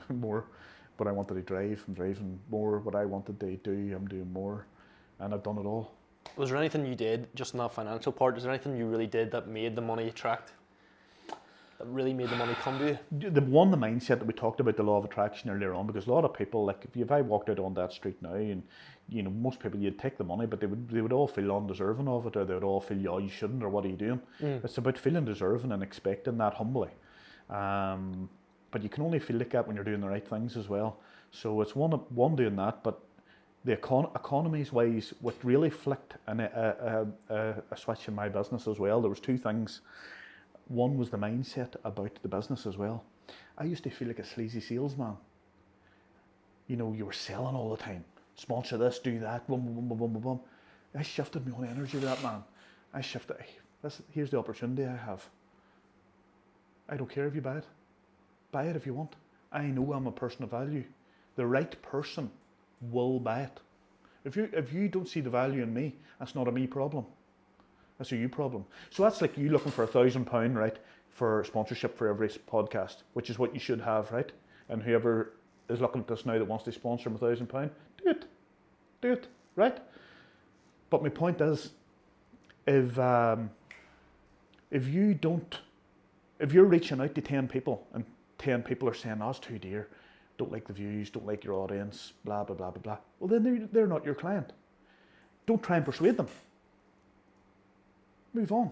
more. What I wanted to drive, I'm driving more. What I wanted to do, I'm doing more. And I've done it all. Was there anything you did just in that financial part? Is there anything you really did that made the money attract? That really made the money come to you? The mindset that we talked about, the law of attraction earlier on, because a lot of people, like if I walked out on that street now and, most people, you'd take the money, but they would all feel undeserving of it, or they would all feel, oh, you shouldn't, or what are you doing? It's about feeling deserving and expecting that humbly. But you can only feel like that when you're doing the right things as well. So it's one doing that, but the economies wise, what really flicked a switch in my business as well, there was two things. One was the mindset about the business as well. I used to feel like a sleazy salesman. You were selling all the time. Sponsor this, do that, boom, boom, boom, boom, boom, boom. I shifted my own energy to that, man. I shifted, here's the opportunity I have. I don't care if you buy it. Buy it if you want. I know I'm a person of value. The right person will buy it. If you don't see the value in me, that's not a me problem. That's a you problem. So that's like you looking for £1,000, right, for sponsorship for every podcast, which is what you should have, right? And whoever is looking at this now that wants to sponsor him £1,000, do it, right? But my point is, if you're reaching out to 10 people and 10 people are saying, oh, it's too dear, don't like the views, don't like your audience, blah, blah, blah, blah, blah. Well, then they're not your client. Don't try and persuade them. Move on.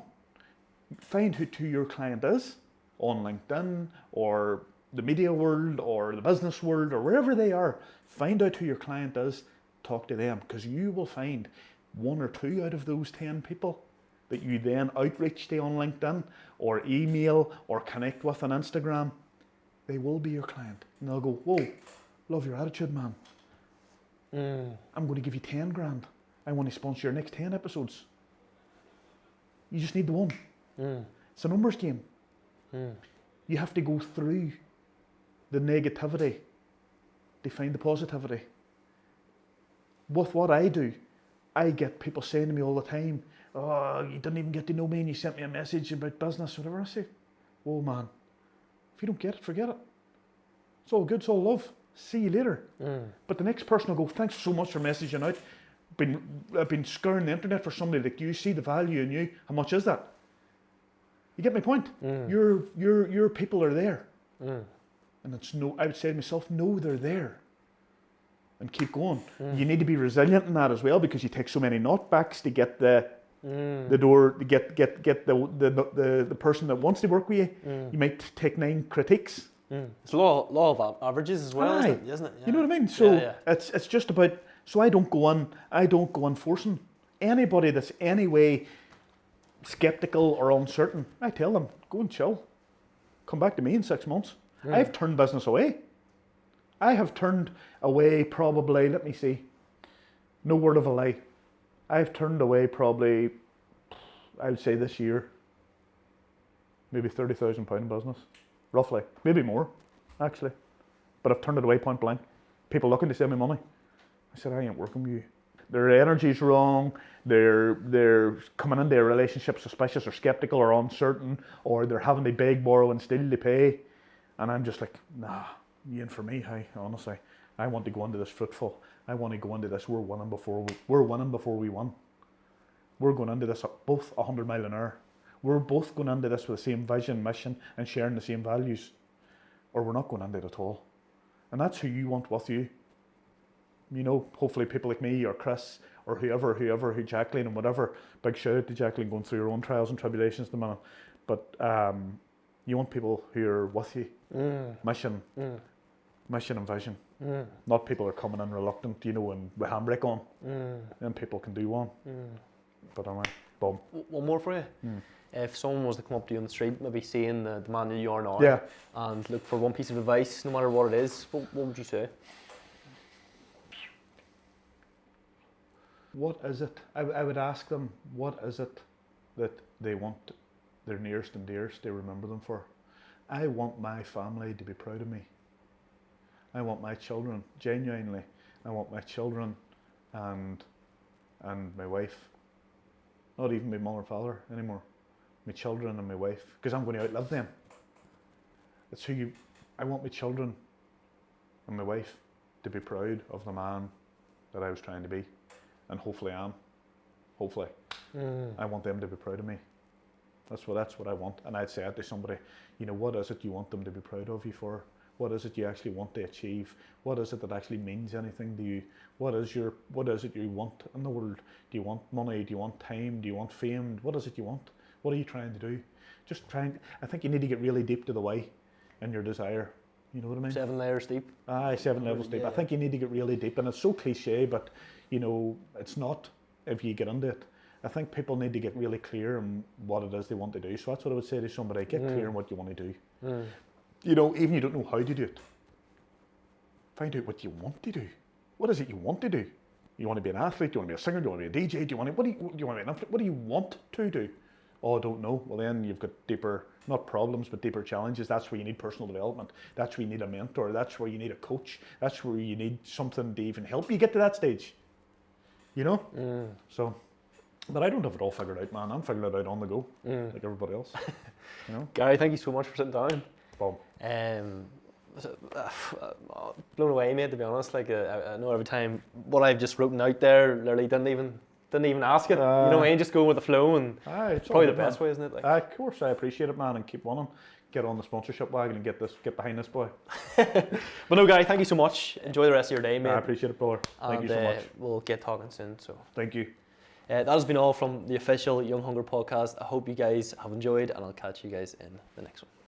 Find who your client is on LinkedIn or the media world or the business world or wherever they are. Find out who your client is, talk to them, because you will find 1 or 2 out of those 10 people that you then outreach to on LinkedIn or email or connect with on Instagram. They will be your client. And they'll go, whoa, love your attitude, man. I'm going to give you 10 grand. I want to sponsor your next 10 episodes. You just need the one. It's a numbers game. You have to go through the negativity to find the positivity. With what I do, I get people saying to me all the time, oh, you didn't even get to know me and you sent me a message about business, whatever. I say, whoa, man, if you don't get it, forget it. It's all good, it's all love. See you later. But the next person will go, thanks so much for messaging out. I've been scouring the internet for somebody like you, see the value in you. How much is that? You get my point? Your people are there. And I would say to myself, no, they're there. And keep going. You need to be resilient in that as well, because you take so many knockbacks to get the door, to get the person that wants to work with you. You might take 9 critiques. It's law of averages as well, isn't it? Yeah. You know what I mean? So it's just about. So I don't go on forcing anybody that's any way skeptical or uncertain. I tell them, go and chill. Come back to me in 6 months. I've turned business away. I have turned away probably, let me see, no word of a lie. I've turned away probably, I would say this year, maybe £30,000 in business, roughly, maybe more, actually. But I've turned it away point blank. People looking to send me money. I said, I ain't working with you. Their energy's wrong. They're coming into a relationship suspicious or skeptical or uncertain, or they're having to beg, borrow, and steal to pay. And I'm just like, nah, you ain't for me. Honestly, I want to go into this fruitful. I want to go into this. We're winning before we won. We're going into this at both 100 mile an hour. We're both going into this with the same vision, mission, and sharing the same values, or we're not going into it at all. And that's who you want with you. Hopefully people like me or Chris or who Jacqueline and whatever. Big shout out to Jacqueline going through her own trials and tribulations at the minute. But you want people who are with you, mission and vision. Not people who are coming in reluctant, and with handbrake on. Then people can do one. But anyway, boom. One more for you. If someone was to come up to you on the street, maybe seeing the man that you are now, and look for one piece of advice, no matter what it is, what would you say? What is it? I would ask them, what is it that they want their nearest and dearest to remember them for? I want my family to be proud of me. I want my children, genuinely, I want my children and my wife, not even my mother and father anymore, my children and my wife, because I'm going to outlive them. It's I want my children and my wife to be proud of the man that I was trying to be, and hopefully am. Hopefully. I want them to be proud of me. That's what I want. And I'd say it to somebody, what is it you want them to be proud of you for? What is it you actually want to achieve? What is it that actually means anything to you? What is it you want in the world? Do you want money? Do you want time? Do you want fame? What is it you want? What are you trying to do? I think you need to get really deep to the why in your desire. You know what I mean? 7 layers deep. Aye, 7 levels deep. I think you need to get really deep, and it's so cliche, but it's not if you get into it. I think people need to get really clear on what it is they want to do. So that's what I would say to somebody: get clear on what you want to do. Even you don't know how to do it. Find out what you want to do. What is it you want to do? You want to be an athlete? Do you want to be a singer? Do you want to be a DJ? Do you want to be an athlete? What do you want to do? Oh, I don't know. Well, then you've got deeper, not problems, but deeper challenges. That's where you need personal development. That's where you need a mentor. That's where you need a coach. That's where you need something to even help you get to that stage. So, but I don't have it all figured out, man. I'm figuring it out on the go, like everybody else. Gary, thank you so much for sitting down. Bob. Blown away, mate. To be honest, like I know every time what I've just written out there, literally didn't even ask it. You know what I mean? Just go with the flow, and it's probably the best way, isn't it? Like, of course, I appreciate it, man, and keep running. Get on the sponsorship wagon and get behind this boy. But no, Gary, thank you so much. Enjoy the rest of your day, mate. I appreciate it, brother. Thank you so much. We'll get talking soon. So thank you. That has been all from the official Young Hunger podcast. I hope you guys have enjoyed, and I'll catch you guys in the next one.